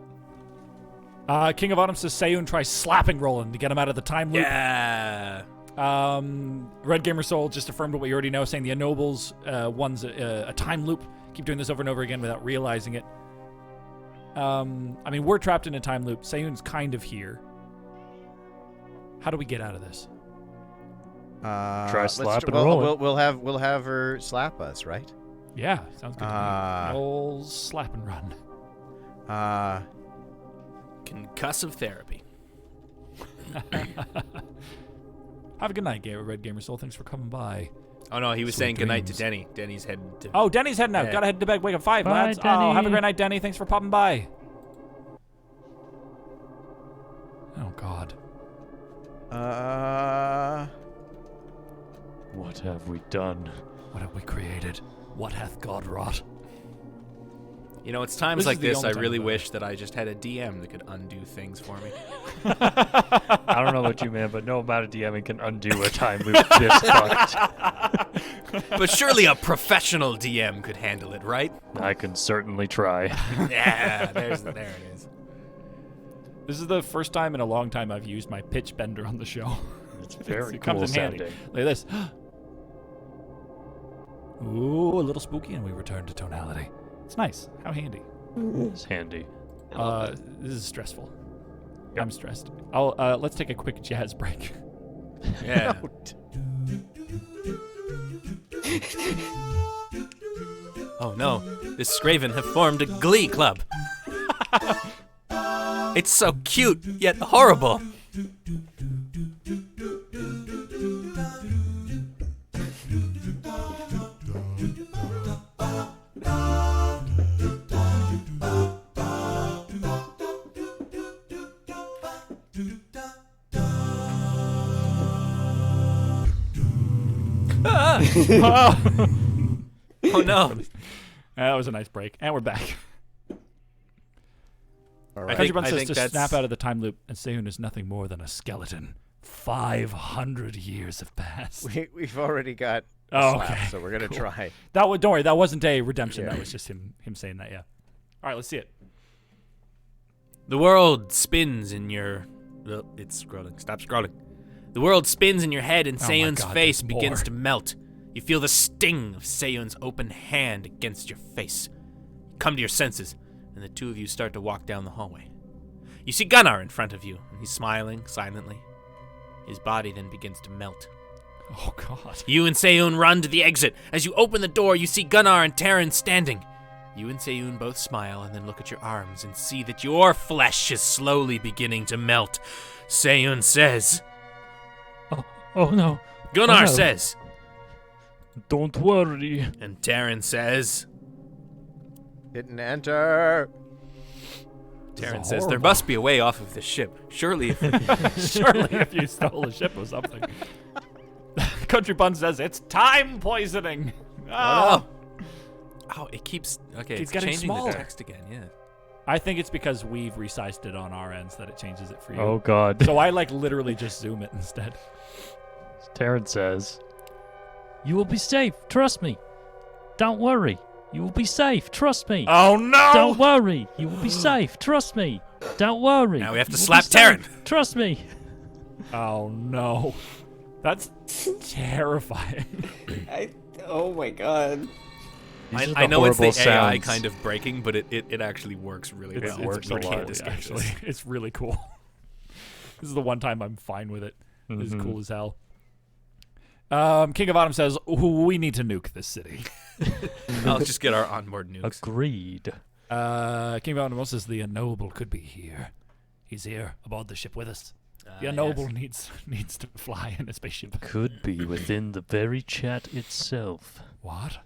King of Autumn says Seiyun tries slapping Roland to get him out of the time loop. Yeah. Red Gamer Soul just affirmed what we already know, saying the Unknowables one's a time loop. Keep doing this over and over again without realizing it. I mean, we're trapped in a time loop. Seiyun's kind of here. How do we get out of this? Try slap and well, roll it. we'll have her slap us, right? Yeah, sounds good to me. Old slap and run. Concussive therapy. Have a good night, Red Gamer Soul. Thanks for coming by. Oh no, he was Sweet saying goodnight to dreams. Denny. Denny's heading to. Oh, Denny's heading out. Yeah. Gotta head to bed. Wake up 5, Bye, lads. Oh, Denny. have a great night, Denny. Thanks for popping by. Oh, God. What have we done? What have we created? What hath God wrought? You know, it's times This is like the this only I time really I've wish that I just had a DM that could undo things for me. I don't know what you mean, but no amount of DMing can undo a time loop this fucked. But surely a professional DM could handle it, right? I can certainly try. Yeah, there it is. This is the first time in a long time I've used my pitch bender on the show. It's very It comes cool in handy. sounding. Look at this. Ooh, a little spooky, and we return to tonality. It's nice. How handy. It's handy. This is stressful. I'm stressed. Let's take a quick jazz break. Yeah. Oh no, this Scraven have formed a glee club. It's so cute, yet horrible. Oh no. That was a nice break. And we're back. All I right. think- Country Bun says to that's- snap out of the time loop, and Seun is nothing more than a skeleton. 500 years have passed. We've already got a Oh, slap, okay. so we're gonna Cool. try. Don't worry, that wasn't a redemption. Yeah. That was just him saying that, yeah. All right, let's see it. The world spins in your... Well, it's scrolling. Stop scrolling. The world spins in your head and Oh my Seon's God, face there's begins more. to melt. You feel the sting of Seon's open hand against your face. You come to your senses, and the two of you start to walk down the hallway. You see Gunnar in front of you, and he's smiling silently. His body then begins to melt. Oh, God. You and Seon run to the exit. As you open the door, you see Gunnar and Terran standing. You and Seon both smile and then look at your arms and see that your flesh is slowly beginning to melt. Seon says... Oh no. Gunnar Oh, no. says... Don't worry. And Terran says... Didn't enter. Terran is says, there horrible. must be a way off of this ship. Surely if... Surely if you stole a ship or something. Country Bun says it's time poisoning. Oh. Oh, it keeps... Okay, Keeps it's getting changing smaller. the text again, yeah. I think it's because we've resized it on our ends that it changes it for you. Oh god. So I literally just zoom it instead. Taryn says, You will be safe. Trust me. Don't worry. You will be safe. Trust me. Oh no! Don't worry. You will be safe. Trust me. Don't worry. Now we have to You will be slap safe. Terran. Trust me. Oh no. That's terrifying. Oh my god. these are I know it's the horrible AI sounds. kind of breaking, but it actually works really It's, well. it's works a pretty lot, cool, escape actually. this. It's really cool. This is the one time I'm fine with it. It's Mhm. cool as hell. King of Autumn says, we need to nuke this city. I'll just get our onboard nukes. Agreed. King of Autumn also says the Unknowable could be here. He's here aboard the ship with us. The Unknowable needs to fly in a spaceship. Could be within the very chat itself. What?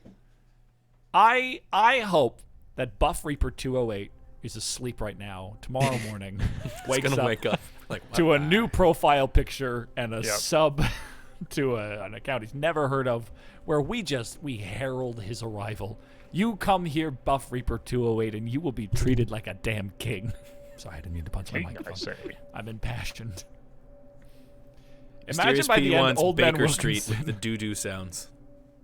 I hope that Buff Reaper 208 is asleep right now. Tomorrow morning, wakes It's gonna up wake up like to a new profile picture and a Yep. sub to an account he's never heard of, where we herald his arrival. You come here, Buff Reaper 208, and you will be treated like a damn king. Sorry, I didn't mean to punch my microphone. I'm impassioned. Imagine Mysterious by P the end, wants old man Baker Street Wilkinson. with the doo-doo sounds.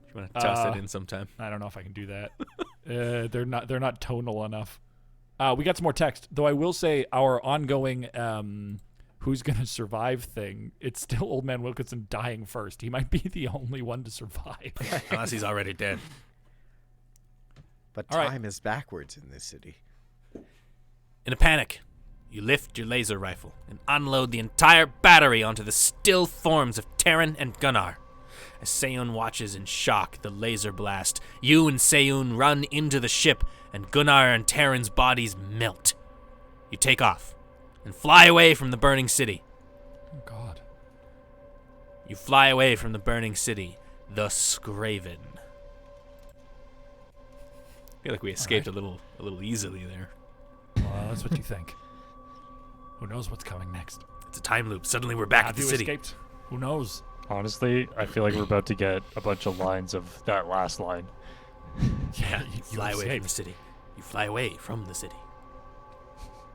If you want to toss that in sometime. I don't know if I can do that. They're not tonal enough. We got some more text, though. I will say our ongoing "Who's Gonna Survive" thing. It's still Old Man Wilkinson dying first. He might be the only one to survive. Unless he's already dead. But All right. time is backwards in this city. In a panic, you lift your laser rifle and unload the entire battery onto the still forms of Terran and Gunnar. as Seiyun watches in shock the laser blast. You and Seiyun run into the ship, and Gunnar and Terran's bodies melt. You take off and fly away from the burning city. Oh, God. You fly away from the burning city, the Scraven. I feel like we escaped a little easily there. Well, that's what you think. Who knows what's coming next? It's a time loop. Suddenly we're back at Have the you city. escaped? Who knows? Honestly, I feel like we're about to get a bunch of lines of that last line. Yeah, You fly away from the city. You fly away from the city.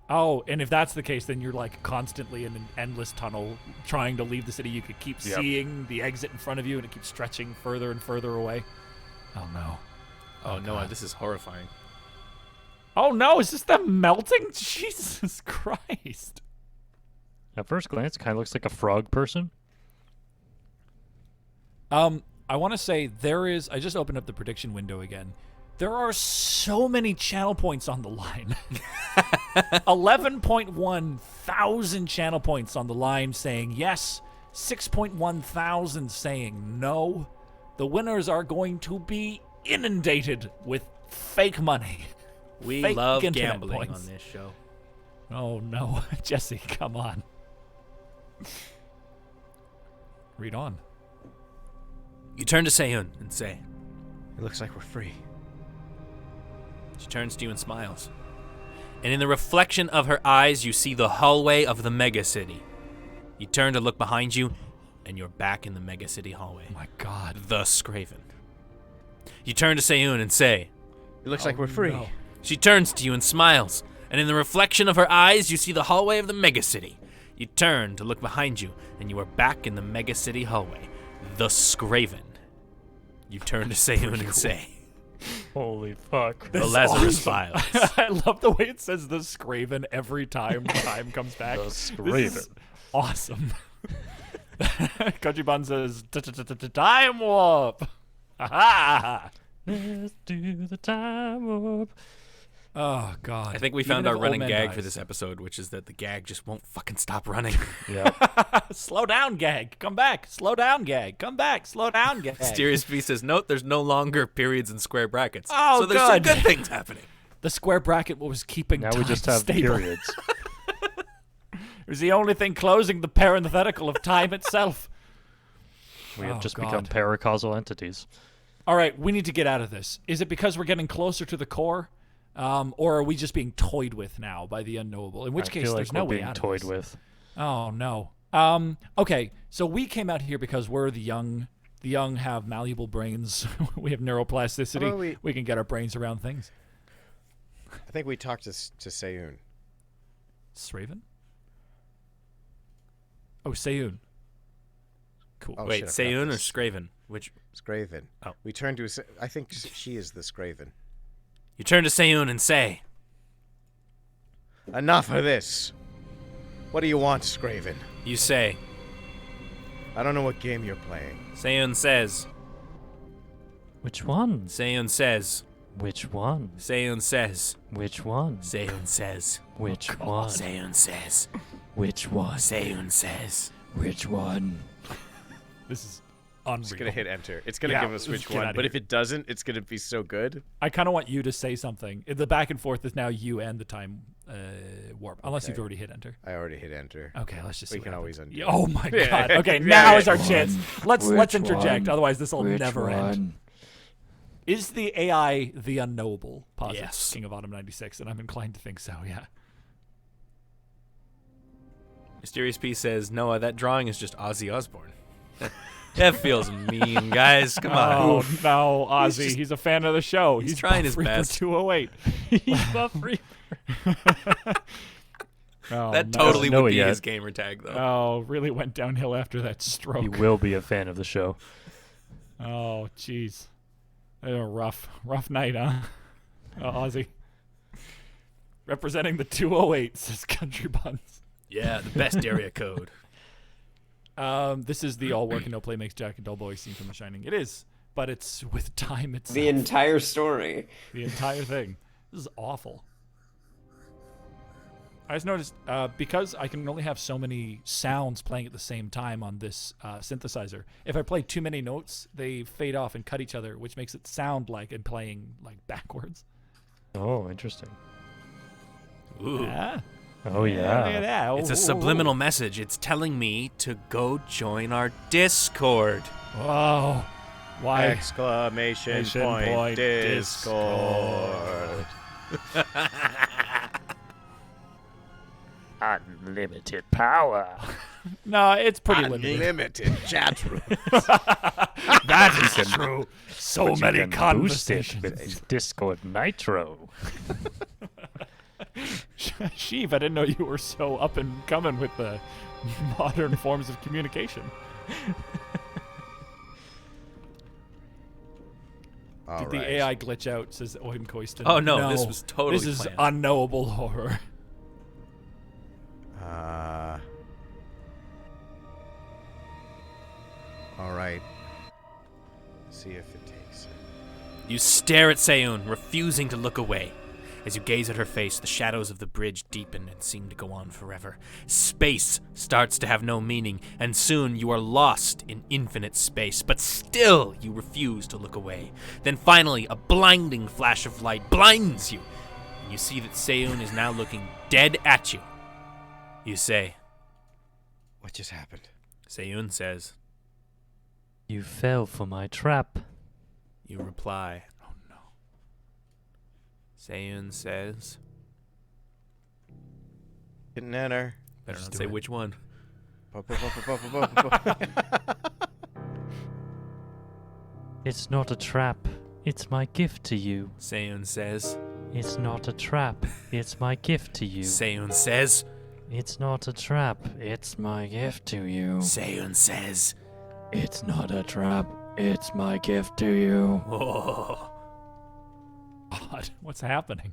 Oh, and if that's the case, then you're like constantly in an endless tunnel trying to leave the city. You could keep seeing the exit in front of you, and it keeps stretching further and further away. Oh, no. Oh, no, God. this is horrifying. Oh, no, is this them melting? Jesus Christ. At first glance, kind of looks like a frog person. I want to say I just opened up the prediction window again. There are so many channel points on the line. 11.1 thousand channel points on the line saying yes, 6.1 thousand saying no. The winners are going to be inundated with fake money. We Fake love internet gambling points. on this show. Oh, no. Jesse, come on. Read on. You turn to Seiyun and say, It looks like we're free. she turns to you and smiles. And in the reflection of her eyes, you see the hallway of the mega city. You turn to look behind you, and you're back in the mega city hallway. Oh, my God. The Scraven. You turn to Seiyun and say, It looks like we're free. No. she turns to you and smiles. And in the reflection of her eyes, you see the hallway of the mega city. You turn to look behind you, and you are back in the mega city hallway. The Scraven. You turn to Seiyun and say, Holy fuck. the Lazarus Files. I love the way it says the Scraven every time time comes back. The This is Scraven. awesome. Kojiban says, time warp. Ha Let's do the time warp. Oh, God. I think we Even found if our old running man gag dies. for this episode, which is that the gag just won't fucking stop running. Yeah. Slow down, gag. Come back. Slow down, gag. Come back. Slow down, gag. Mysterious P says, note there's no longer periods and square brackets. Oh, so there's some good. good things happening. The square bracket was keeping Now time we just have stable. periods. It was the only thing closing the parenthetical of time itself. We have Oh, just God. become paracausal entities. All right, we need to get out of this. Is it because we're getting closer to the core? Or are we just being toyed with now by the unknowable? In which I case, feel there's like no we're way being out toyed of this. with. Oh, no. Okay, so we came out here because we're the young. The young have malleable brains. We have neuroplasticity. How about We can get our brains around things. I think we talked to Seiyun. Scraven? Oh, Seiyun. Cool. Oh, Wait, shit, I forgot Seiyun or this. Scraven? Which? Scraven. Oh. We turned to. I think she is the Scraven. You turn to Seiyun and say, Enough of this. What do you want, Scraven? you say, I don't know what game you're playing. Seiyun says, Which one? Seiyun says, Which one? Seiyun says, Which one? Seiyun says, Which one? Seiyun says, Which one? Seiyun says. Which one? This is unreal. It's gonna hit enter. It's gonna Yeah, give us let's which get one. outta But here. if it doesn't, it's gonna be so good. I kind of want you to say something. The back and forth is now you and the time warp, unless Okay. you've already hit enter. I already hit enter. Okay, let's just. We see what can always happens. undo Yeah, oh my it. God. Okay, Yeah, now yeah. is our chance. Let's Which interject. one? Otherwise, this will Which never end. one? Is the AI the unknowable? Posits Yes. King of Autumn 96, and I'm inclined to think so. Yeah. Mysterious P says, Noah, that drawing is just Ozzy Osbourne. That feels mean, guys. Come on. Oh no, Ozzy. He's a fan of the show. he's trying his Buff Reaper best. 208. He's Buff Reaper. Oh, That no. totally Doesn't know would it be yet. his gamer tag, though. Oh, really went downhill after that stroke. He will be a fan of the show. Oh, jeez. A rough night, huh? Ozzy. Representing the 208, says Country Buns. Yeah, the best area code. This is the all work and no play makes Jack a dull boy scene from The Shining. It is, but it's with time itself. The entire story. The entire thing. This is awful. I just noticed because I can only have so many sounds playing at the same time on this synthesizer. If I play too many notes, they fade off and cut each other, which makes it sound like I'm playing like backwards. Oh, interesting. Ooh. Yeah. Oh, Look at yeah. that. It's a Ooh. subliminal message. It's telling me to go join our Discord. Whoa. Why? Exclamation Exclamation point, point, Discord. Unlimited power. No, it's pretty limited. Unlimited chat room. That is true. So But you many can boost it conversations. with Discord Nitro. Sheev, I didn't know you were so up and coming with the modern forms of communication. Did the AI glitch out, says Oimkoisten. Oh, no, this was totally This is planned. unknowable horror. All right. See if it takes it. You stare at Seiyun, refusing to look away. As you gaze at her face, the shadows of the bridge deepen and seem to go on forever. Space starts to have no meaning, and soon you are lost in infinite space, but still you refuse to look away. Then finally, a blinding flash of light blinds you, and you see that Seiyun is now looking dead at you. You say, What just happened? Seiyun says, You fell for my trap. you reply, oh no. Seiyun says, Didn't enter. better Just not do say it. which one. It's not a trap. It's my gift to you. Seiyun says, It's not a trap. It's my gift to you. Seiyun says, It's not a trap. It's my gift to you. Seiyun says, It's not a trap. It's my gift to you. oh. God, what's happening?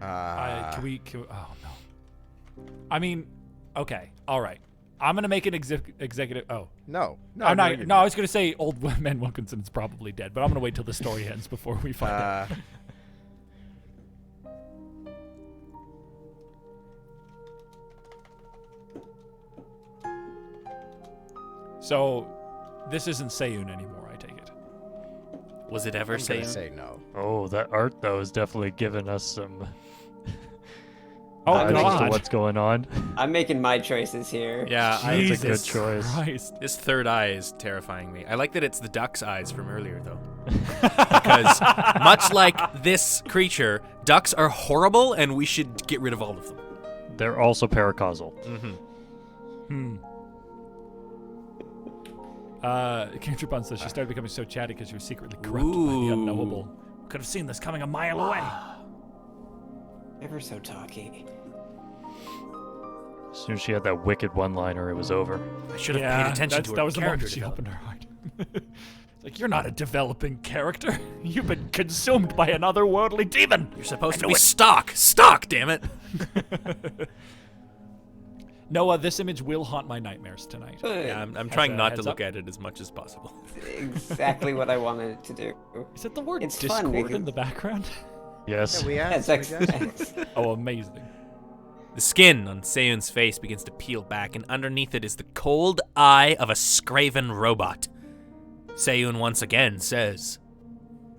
Can we? Oh no. I mean, okay, all right. I'm gonna make an executive. Oh, No. I'm not. you're No, I good. was gonna say old man Wilkinson's probably dead, but I'm gonna wait till the story ends before we find out. So, this isn't Seiyun anymore. I take it. Was it ever I'm gonna Seiyun? say no. Oh, that art though is definitely giving us some Oh vibes as to God! what's going on. I'm making my choices here. Yeah, That's a good Jesus choice. Christ. this third eye is terrifying me. I like that it's the duck's eyes from earlier, though. Because much like this creature, ducks are horrible, and we should get rid of all of them. They're also paracausal. Cantripon says she started becoming so chatty because she was secretly corrupted by the Ooh. Unknowable. Could have seen this coming a mile away. Ever so talky. As soon as she had that wicked one-liner, it was over. I should have paid attention to her that was the character moment she opened development. her heart. It's like, you're not a developing character. You've been consumed by an otherworldly demon. You're supposed to be stock. Stock, damn it. Noah, this image will haunt my nightmares tonight. Yeah, I'm As trying a not to heads look up. at it as much as possible. Exactly what I wanted to do. Is it the word It's fun Discord because- in the background? Yes. We That's asked. X. Oh, amazing. The skin on Seiyun's face begins to peel back, and underneath it is the cold eye of a Scraven robot. Seiyun once again says,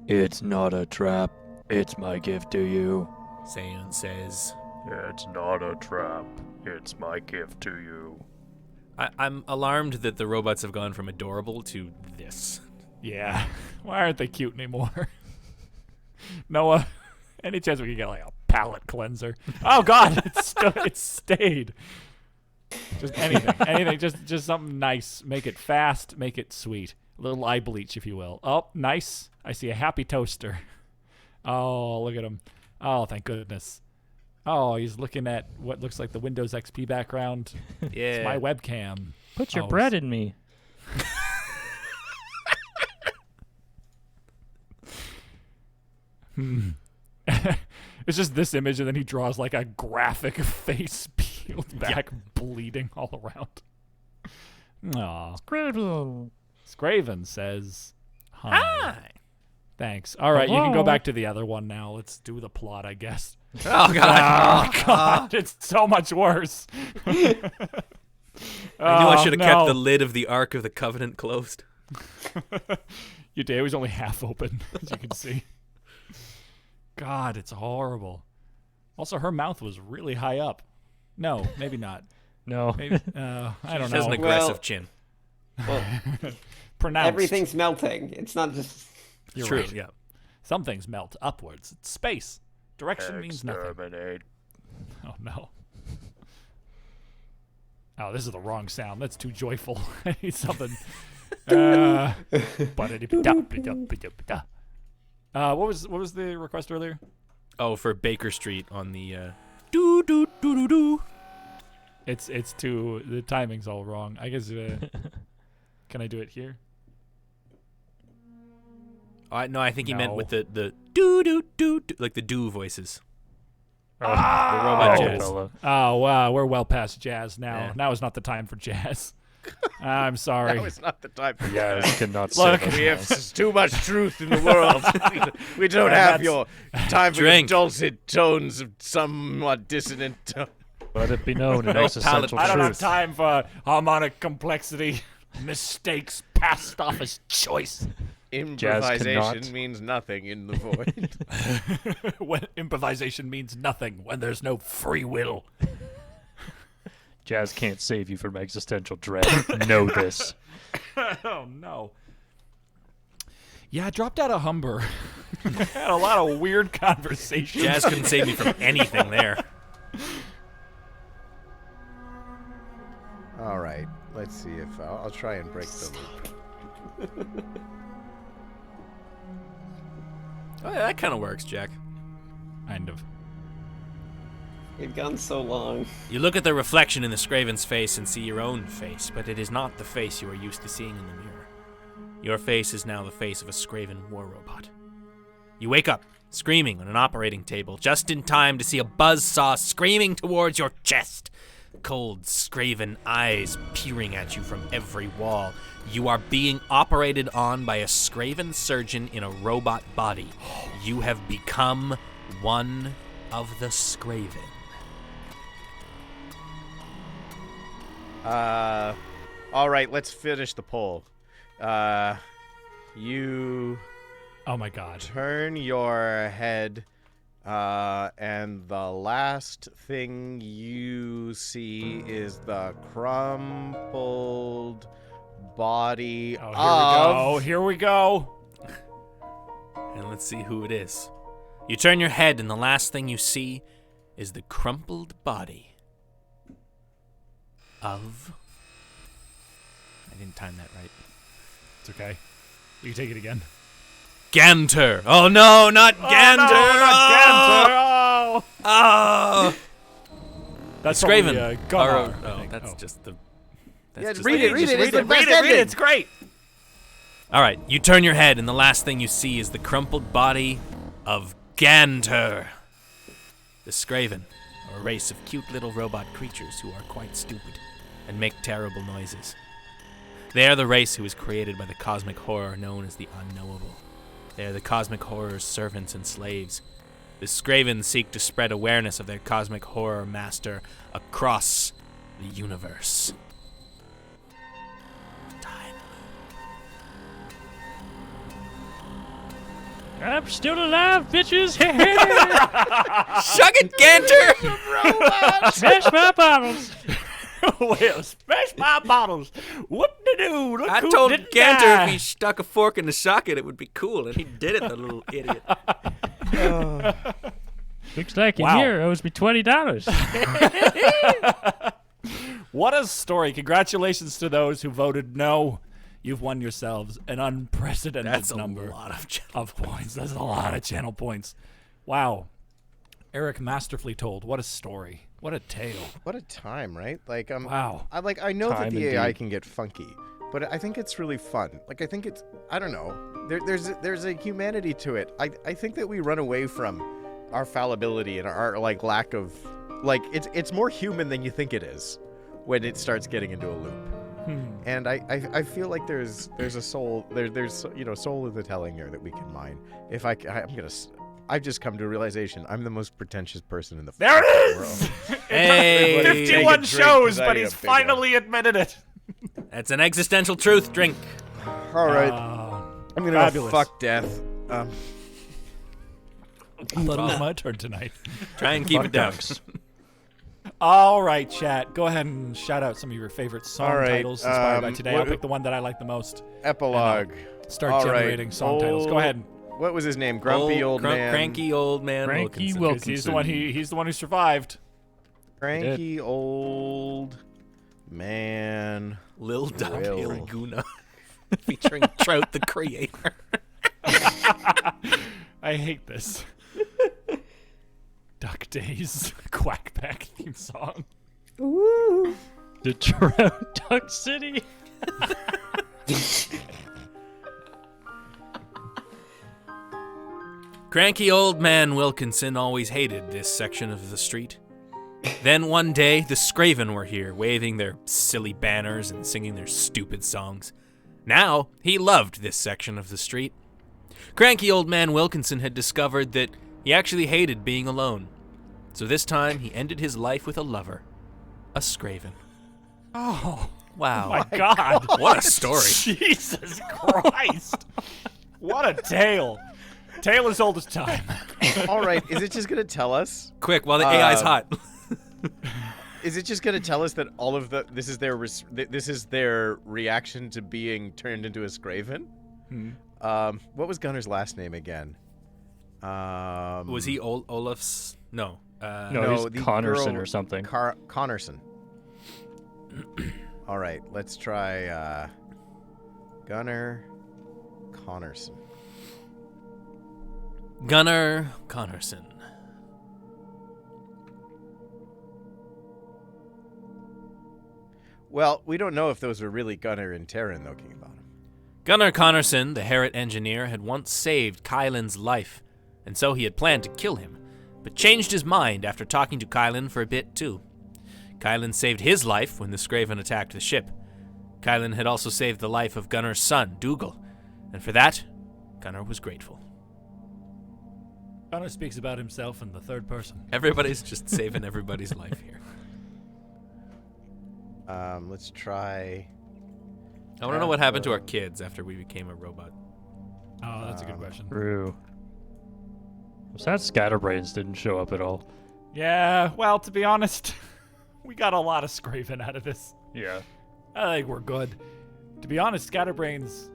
It's not a trap. It's my gift to you. Seiyun says, It's not a trap. It's my gift to you. I'm alarmed that the robots have gone from adorable to this. Yeah. Why aren't they cute anymore? Noah, any chance we could get like a palate cleanser? Oh God, it's stayed. Just anything, just something nice. Make it fast, make it sweet. A little eye bleach, if you will. Oh, nice. I see a happy toaster. Oh, look at him. Oh, thank goodness. Oh, he's looking at what looks like the Windows XP background. Yeah. It's my webcam. Put your Oh, bread in me. It's just this image, and then he draws like a graphic face peeled back, bleeding all around. Aw. Scraven. Scraven says, Hi. Thanks. All right, you can go Hello? back to the other one now. Let's do the plot, I guess. Oh God! Oh, God, it's so much worse. I knew I should have kept the lid of the Ark of the Covenant closed. Your day was only half open, as you can see. God, it's horrible. Also, her mouth was really high up. No, maybe not. No. Maybe I don't She has an know. aggressive Well- chin. Well, Pronounced. everything's melting. It's not just. You're True. right. Yeah. Some things melt upwards. It's space. Direction means nothing. Exterminate. Oh no. Oh, this is the wrong sound. That's too joyful. I need something. What was the request earlier? Oh, for Baker Street on the doo doo doo doo doo. It's too, the timing's all wrong. I guess can I do it here? No, I think he meant No. with the doo doo doo doo, like the doo voices. Oh, The robot jazz. fella. Oh wow, we're well past jazz now. Yeah. Now is not the time for jazz. I'm sorry. Now it's not the time for Yeah, I cannot Look, save us We now. have too much truth in the world. We don't have that's- your time for Drink. your dulcet tones of somewhat dissonant tone. Let it be known in No existential I don't have truth. time for harmonic complexity. Mistakes passed off as choice. Improvisation cannot. means nothing in the void. When improvisation means nothing when there's no free will. Jazz can't save you from existential dread. Know this. Oh no. Yeah, I dropped out of Humber. Had a lot of weird conversations. Jazz couldn't save me from anything there. All right, let's see if I'll try and break the loop. Oh, yeah, that kind of works, Jack. Kind of. We've gone so long. You look at the reflection in the Scraven's face and see your own face, but it is not the face you are used to seeing in the mirror. Your face is now the face of a Scraven war robot. You wake up, screaming on an operating table, just in time to see a buzzsaw screaming towards your chest. Cold, Scraven eyes peering at you from every wall. You are being operated on by a Scraven surgeon in a robot body. You have become one of the Scraven. All right, let's finish the poll. You Oh my god. turn your head, and the last thing you see is the crumpled body Oh, of... here we go. And let's see who it is. You turn your head, and the last thing you see is the crumpled body of... I didn't time that right. It's okay. You can take it again. Ganter! Oh no, not Ganter! Oh, Oh! Oh! That's Scraven. probably, Or- Gunnar, I oh, think. that's Oh. just the... Yeah, That's just read the- it, read Just it. It's the best read it. ending. It's great. All right, you turn your head, and the last thing you see is the crumpled body of Ganter. The Scraven are a race of cute little robot creatures who are quite stupid and make terrible noises. They are the race who was created by the cosmic horror known as the Unknowable. They are the cosmic horror's servants and slaves. The Scraven seek to spread awareness of their cosmic horror master across the universe. Time. I'm still alive, bitches. Shug it, Ganter! Smash my bottles. Well, smash my bottles. Whoop-de-doo. Look I who told didn't Ganter die. if he stuck a fork in the socket, it would be cool, and he did it, the little idiot. Looks like Wow. in here owes me $20. What a story. Congratulations to those who voted no. You've won yourselves an unprecedented That's number a lot of of points. That's a lot of channel points. Wow. Eric masterfully told. What a story. What a tale. What a time, right? Like, Wow. I know that Time the AI indeed. can get funky, but I think it's really fun. Like, I think it's, I don't know. There's a humanity to it. I think that we run away from our fallibility and our like lack of, like, it's more human than you think it is when it starts getting into a loop. And I feel like there's a soul there's soul in the telling here that we can mine. If I've just come to a realization. I'm the most pretentious person in the There it world. is! Hey! Take a 51 drink, shows, 'cause I but need he's a big one. finally admitted it. That's an existential truth. Drink. All right, Oh, I'm gonna fabulous. go fuck death. I thought it was my turn tonight. Try and keep Fuck it down. ducks. All right, chat. Go ahead and shout out some of your favorite song All right, titles inspired by today. I'll what- pick the one that I like the most. Epilogue. Start All right. generating song titles. Go ahead. What was his name? Grumpy old man. Cranky old man. Cranky Wilkinson. Wilkinson. He's the one. He's the one who survived. Cranky old man. Lil Duck Will. Ilguna. Featuring Trout the Creator. I hate this. Duck Days Quackpack theme song. The Trout Duck City. Cranky old man Wilkinson always hated this section of the street. Then one day, the Scraven were here, waving their silly banners and singing their stupid songs. Now, he loved this section of the street. Cranky old man Wilkinson had discovered that he actually hated being alone. So this time, he ended his life with a lover. A Scraven. Oh Wow. my God! What a story. Jesus Christ! What a tale! Tale as old as time. All right, is it just gonna tell us? Quick, while the AI's hot. Is it just gonna tell us that all of this is their reaction to being turned into a Scraven? What was Gunner's last name again? Was he Olaf's? No. No, he's the Connorson girl- or something. Connorson. All right, let's try Gunner Connorson. Gunnar Connorson. Well, we don't know if those were really Gunner and Terran talking about him. Gunnar Connorson, the Herret engineer, had once saved Kylan's life, and so he had planned to kill him, but changed his mind after talking to Kylan for a bit too. Kylan saved his life when the Scraven attacked the ship. Kylan had also saved the life of Gunnar's son, Dougal, and for that, Gunnar was grateful. Connor speaks about himself in the third person. Everybody's just saving everybody's life here. Let's try. I want to know what happened to our kids after we became a robot. Oh, that's a good question. True. I'm sad Scatterbrains didn't show up at all. Yeah, well, to be honest, we got a lot of Scraven out of this. Yeah. I think we're good. To be honest, Scatterbrains,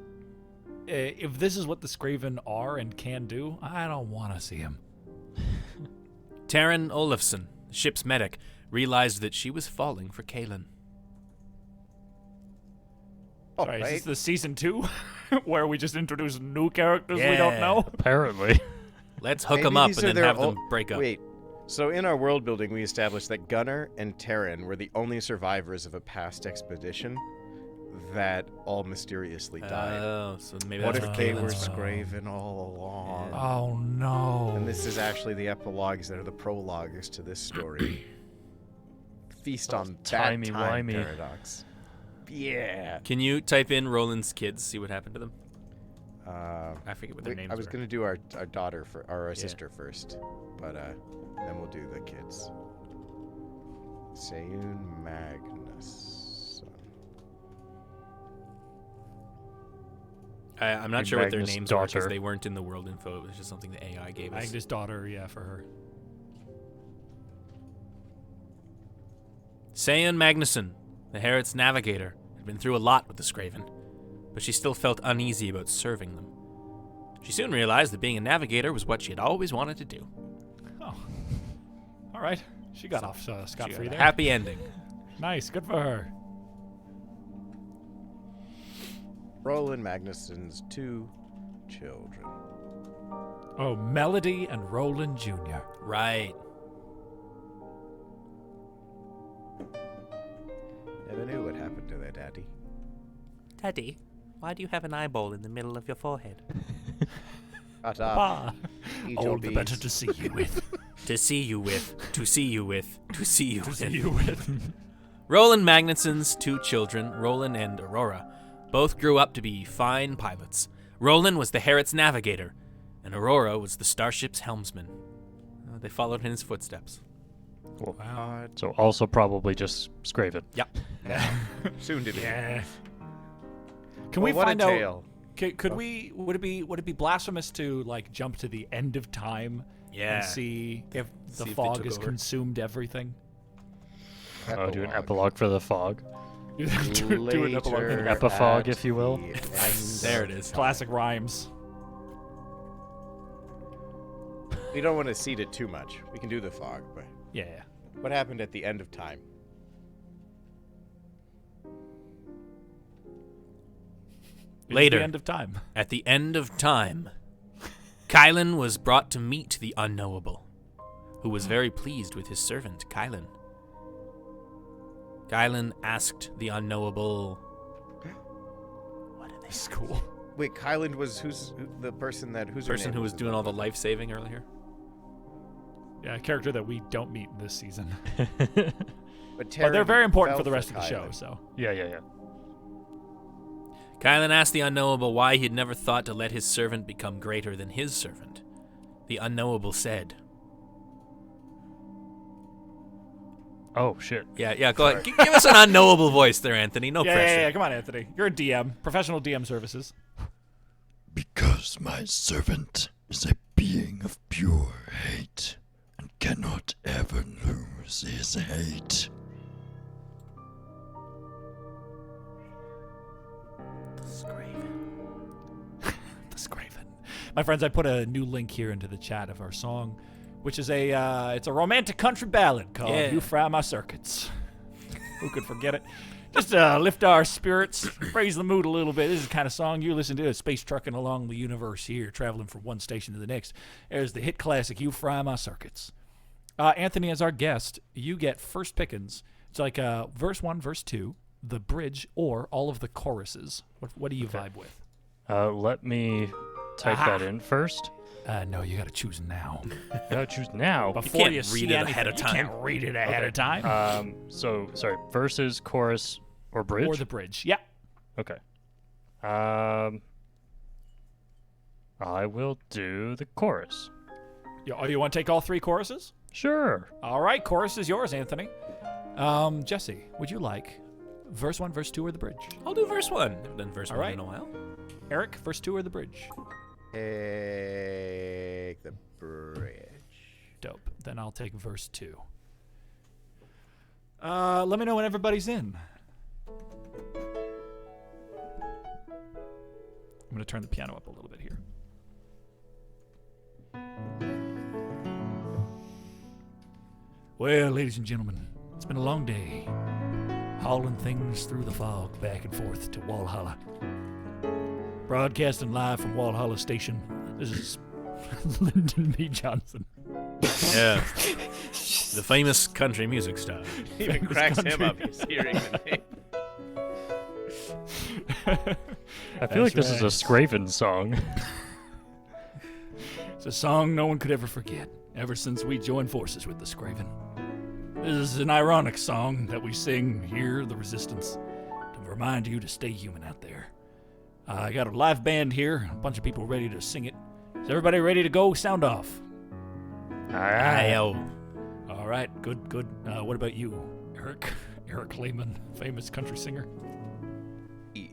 if this is what the Scraven are and can do, I don't want to see him. Taryn Olafsson, the ship's medic, realized that she was falling for Kaelin. Oh, Sorry, right. is this the season 2 where we just introduce new characters we don't Yeah. know? Apparently. Let's hook Maybe them up these and are then their have them ol- break up. Wait. So in our world building, we established that Gunnar and Terran were the only survivors of a past expedition that all mysteriously died. Oh, so maybe What that's if what they were Kaelin's from. Scraven all along? Oh, no. And this is actually the epilogues that are the prologues to this story. Feast on that time timey-wimey. paradox. Yeah. Can you type in Roland's kids, see what happened to them? I I forget what their names I was were. going to do our daughter or our Yeah. sister first, but then we'll do the kids. Sayun Magnus. I'm not Your sure what their Magnus names were because daughter. they weren't in the world info. It was just something the AI gave us. Agnes' daughter, yeah, for her. Sayan Magnusson, the Herret's navigator, had been through a lot with the Scraven, but she still felt uneasy about serving them. She soon realized that being a navigator was what she had always wanted to do. Oh. All right. She got off She scot-free got a there. happy ending. Nice. Good for her. Roland Magnusson's 2 children. Oh, Melody and Roland Jr. Right. Never knew what happened to their daddy. Daddy, why do you have an eyeball in the middle of your forehead? Shut up. Ah. Eat All your the better beads. to see you with. To see you with, to see you with, to see you to with. see you with. Roland Magnuson's two children, Roland and Aurora, both grew up to be fine pilots. Roland was the Harriet's navigator, and Aurora was the starship's helmsman. They followed in his footsteps. Wow. So also probably just Scraven. Yep. Soon to be. Can Well, we what find a out? tale. Could we? Would it be blasphemous to like jump to the end of time Yeah. and see if the See if they fog took has over. consumed everything? Do an epilogue for the fog. do an epilogue. An epifog, if you will. There it is. Classic rhymes. We don't want to seed it too much. We can do the fog, but Yeah. what happened at the end of time? It's Later. the end of time. At the end of time, Kylan was brought to meet the Unknowable, who was very pleased with his servant, Kylan. Kylan asked the Unknowable, "What are they?" This is cool. Wait, Kyland was the person that who's The her person name? who was doing all the life saving earlier. Yeah, a character that we don't meet in this season. But But they're very important for the rest of the Kylan. show, so. Yeah. Kylan asked the Unknowable why he had never thought to let his servant become greater than his servant. The Unknowable said, Oh, shit. Yeah, go ahead. Give us an Unknowable voice there, Anthony. No pressure. Yeah, come on, Anthony. You're a DM. Professional DM services. Because my servant is a being of pure hate and cannot ever lose his hate. The Scraven. My friends, I put a new link here into the chat of our song, which is it's a romantic country ballad called Yeah. You Fry My Circuits. Who could forget it? Just lift our spirits, raise the mood a little bit. This is the kind of song you listen to, space trucking along the universe here, traveling from one station to the next. There's the hit classic, You Fry My Circuits. Anthony, as our guest, you get first pickings. It's like verse 1, verse 2, the bridge, or all of the choruses. What do you vibe with? Let me type that in first. No, you got to choose now. I gotta choose now. Before can't you read see it anything, ahead of you time. can't read it ahead of time. So, sorry, verses, chorus, or bridge? Or the bridge. Yeah. Okay. I will do the chorus. You want to take all three choruses? Sure. All right, chorus is yours, Anthony. Jesse, would you like verse 1, verse 2, or the bridge? I'll do verse 1. Haven't done verse All 1 right. in a while. Eric, verse 2 or the bridge? Take the bridge. Dope. Then I'll take verse 2. Let me know when everybody's in. I'm going to turn the piano up a little bit here. Well, ladies and gentlemen, it's been a long day, hauling things through the fog back and forth to Wallhalla. Broadcasting live from Wallhalla Station, this is Lyndon B. Johnson. Yeah. The famous country music star. Even cracks him up. He's hearing the name. I feel like this is a Scraven song. It's a song no one could ever forget, ever since we joined forces with the Scraven. This is an ironic song that we sing here, the Resistance, to remind you to stay human out there. I got a live band here, a bunch of people ready to sing it. Is everybody ready to go? Sound off. Ayo. All right, good. What about you, Eric? Eric Lehman, famous country singer. E.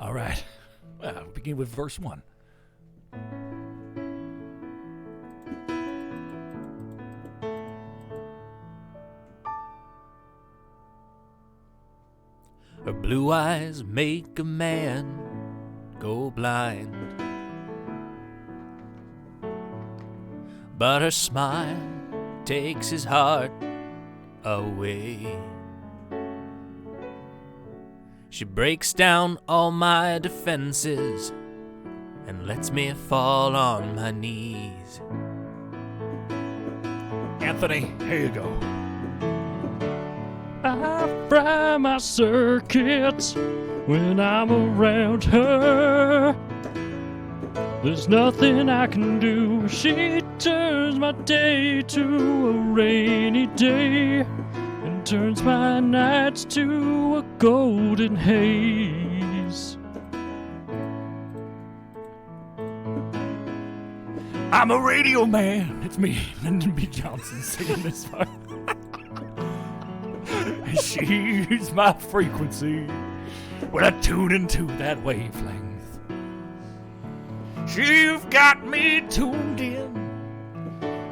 All right. Well, we'll begin with verse 1. Her blue eyes make a man go blind, but her smile takes his heart away. She breaks down all my defenses and lets me fall on my knees. Anthony, here you go. I fry my circuits when I'm around her. There's nothing I can do. She turns my day to a rainy day and and turns my nights to a golden haze. I'm a radio man. It's me, Lyndon B. Johnson, singing this part. She's my frequency when I tune into that wavelength. You've got me tuned in,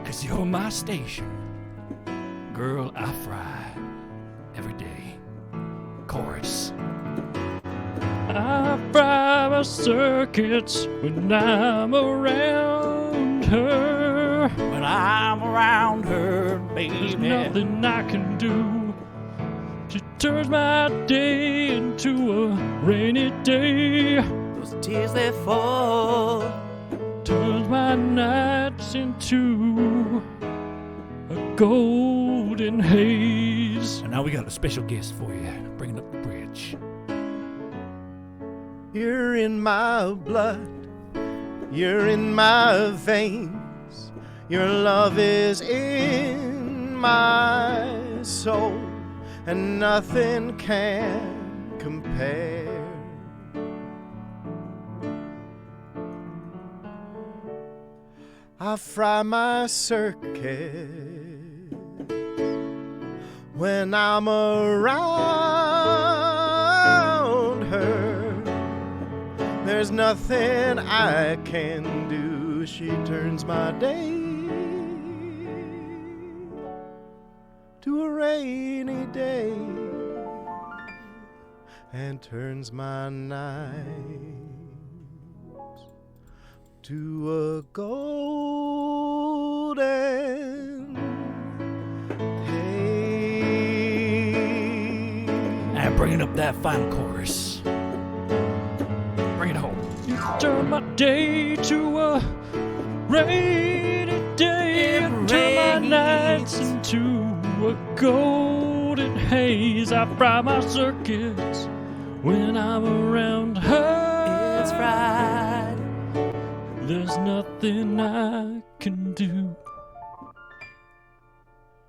'cause you're my station. Girl, I fry every day. Chorus. I fry my circuits when I'm around her. When I'm around her, There's baby. nothing I can do. She turns my day into a rainy day. Those tears they fall. Turns my nights into a golden haze. And now we got a special guest for you, bringing up the bridge. You're in my blood, you're in my veins, your love is in my soul, and nothing can compare. I fry my circuit when I'm around her. There's nothing I can do. She turns my day to a rainy day and turns my night to a golden haze. And bringing up that final chorus. Bring it home. You turn my day to a rainy day and turn my nights into a golden haze. I fry my circuits when I'm around her. It's right. There's nothing I can do.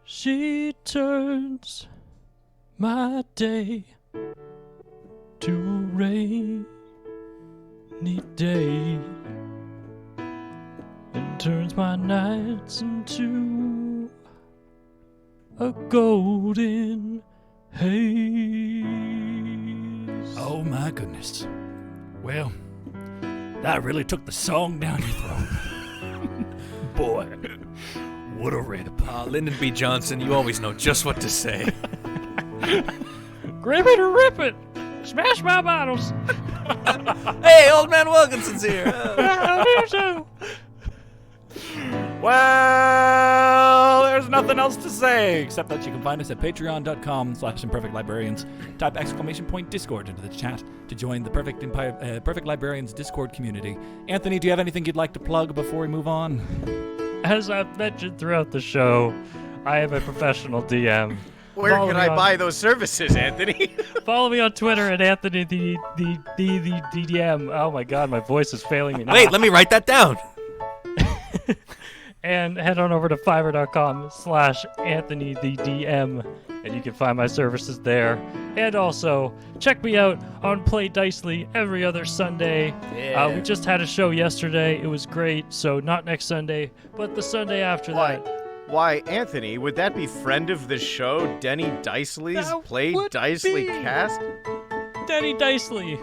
She turns my day to a rainy day and turns my nights into a golden haze. Oh my goodness. Well, that really took the song down your throat. Boy, what a rip. Lyndon B. Johnson, you always know just what to say. Grip it or rip it! Smash my bottles! Hey, Old Man Wilkinson's here. I don't hear so. Well, there's nothing else to say except that you can find us at patreon.com/imperfectlibrarians. Type !Discord into the chat to join the Perfect Librarians Discord community. Anthony, do you have anything you'd like to plug before we move on? As I've mentioned throughout the show, I am a professional DM. Where Follow can me I on- buy those services, Anthony? Follow me on Twitter at Anthony the DM. Oh my god, my voice is failing me now. Wait, let me write that down. And head on over to fiverr.com/Anthony the DM, and you can find my services there. And also, check me out on Play Dicely every other Sunday. Yeah. We just had a show yesterday. It was great. So not next Sunday, but the Sunday after Why? that. Why, Anthony, would that be friend of the show, Denny Dicely's That Play would Dicely be. cast? Danny Dicely,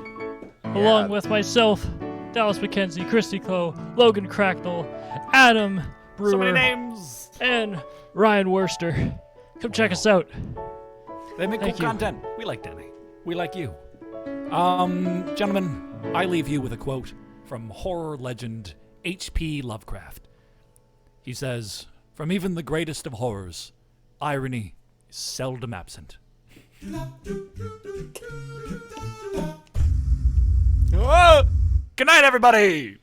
along with myself, Dallas McKenzie, Christy Clow, Logan Cracknell, Adam Brewer, So many names. and Ryan Worster. Come check us out. They make Thank cool you. content. We like Danny. We like you. Gentlemen, I leave you with a quote from horror legend H.P. Lovecraft. He says, "From even the greatest of horrors, irony is seldom absent." Whoa! Good night, everybody!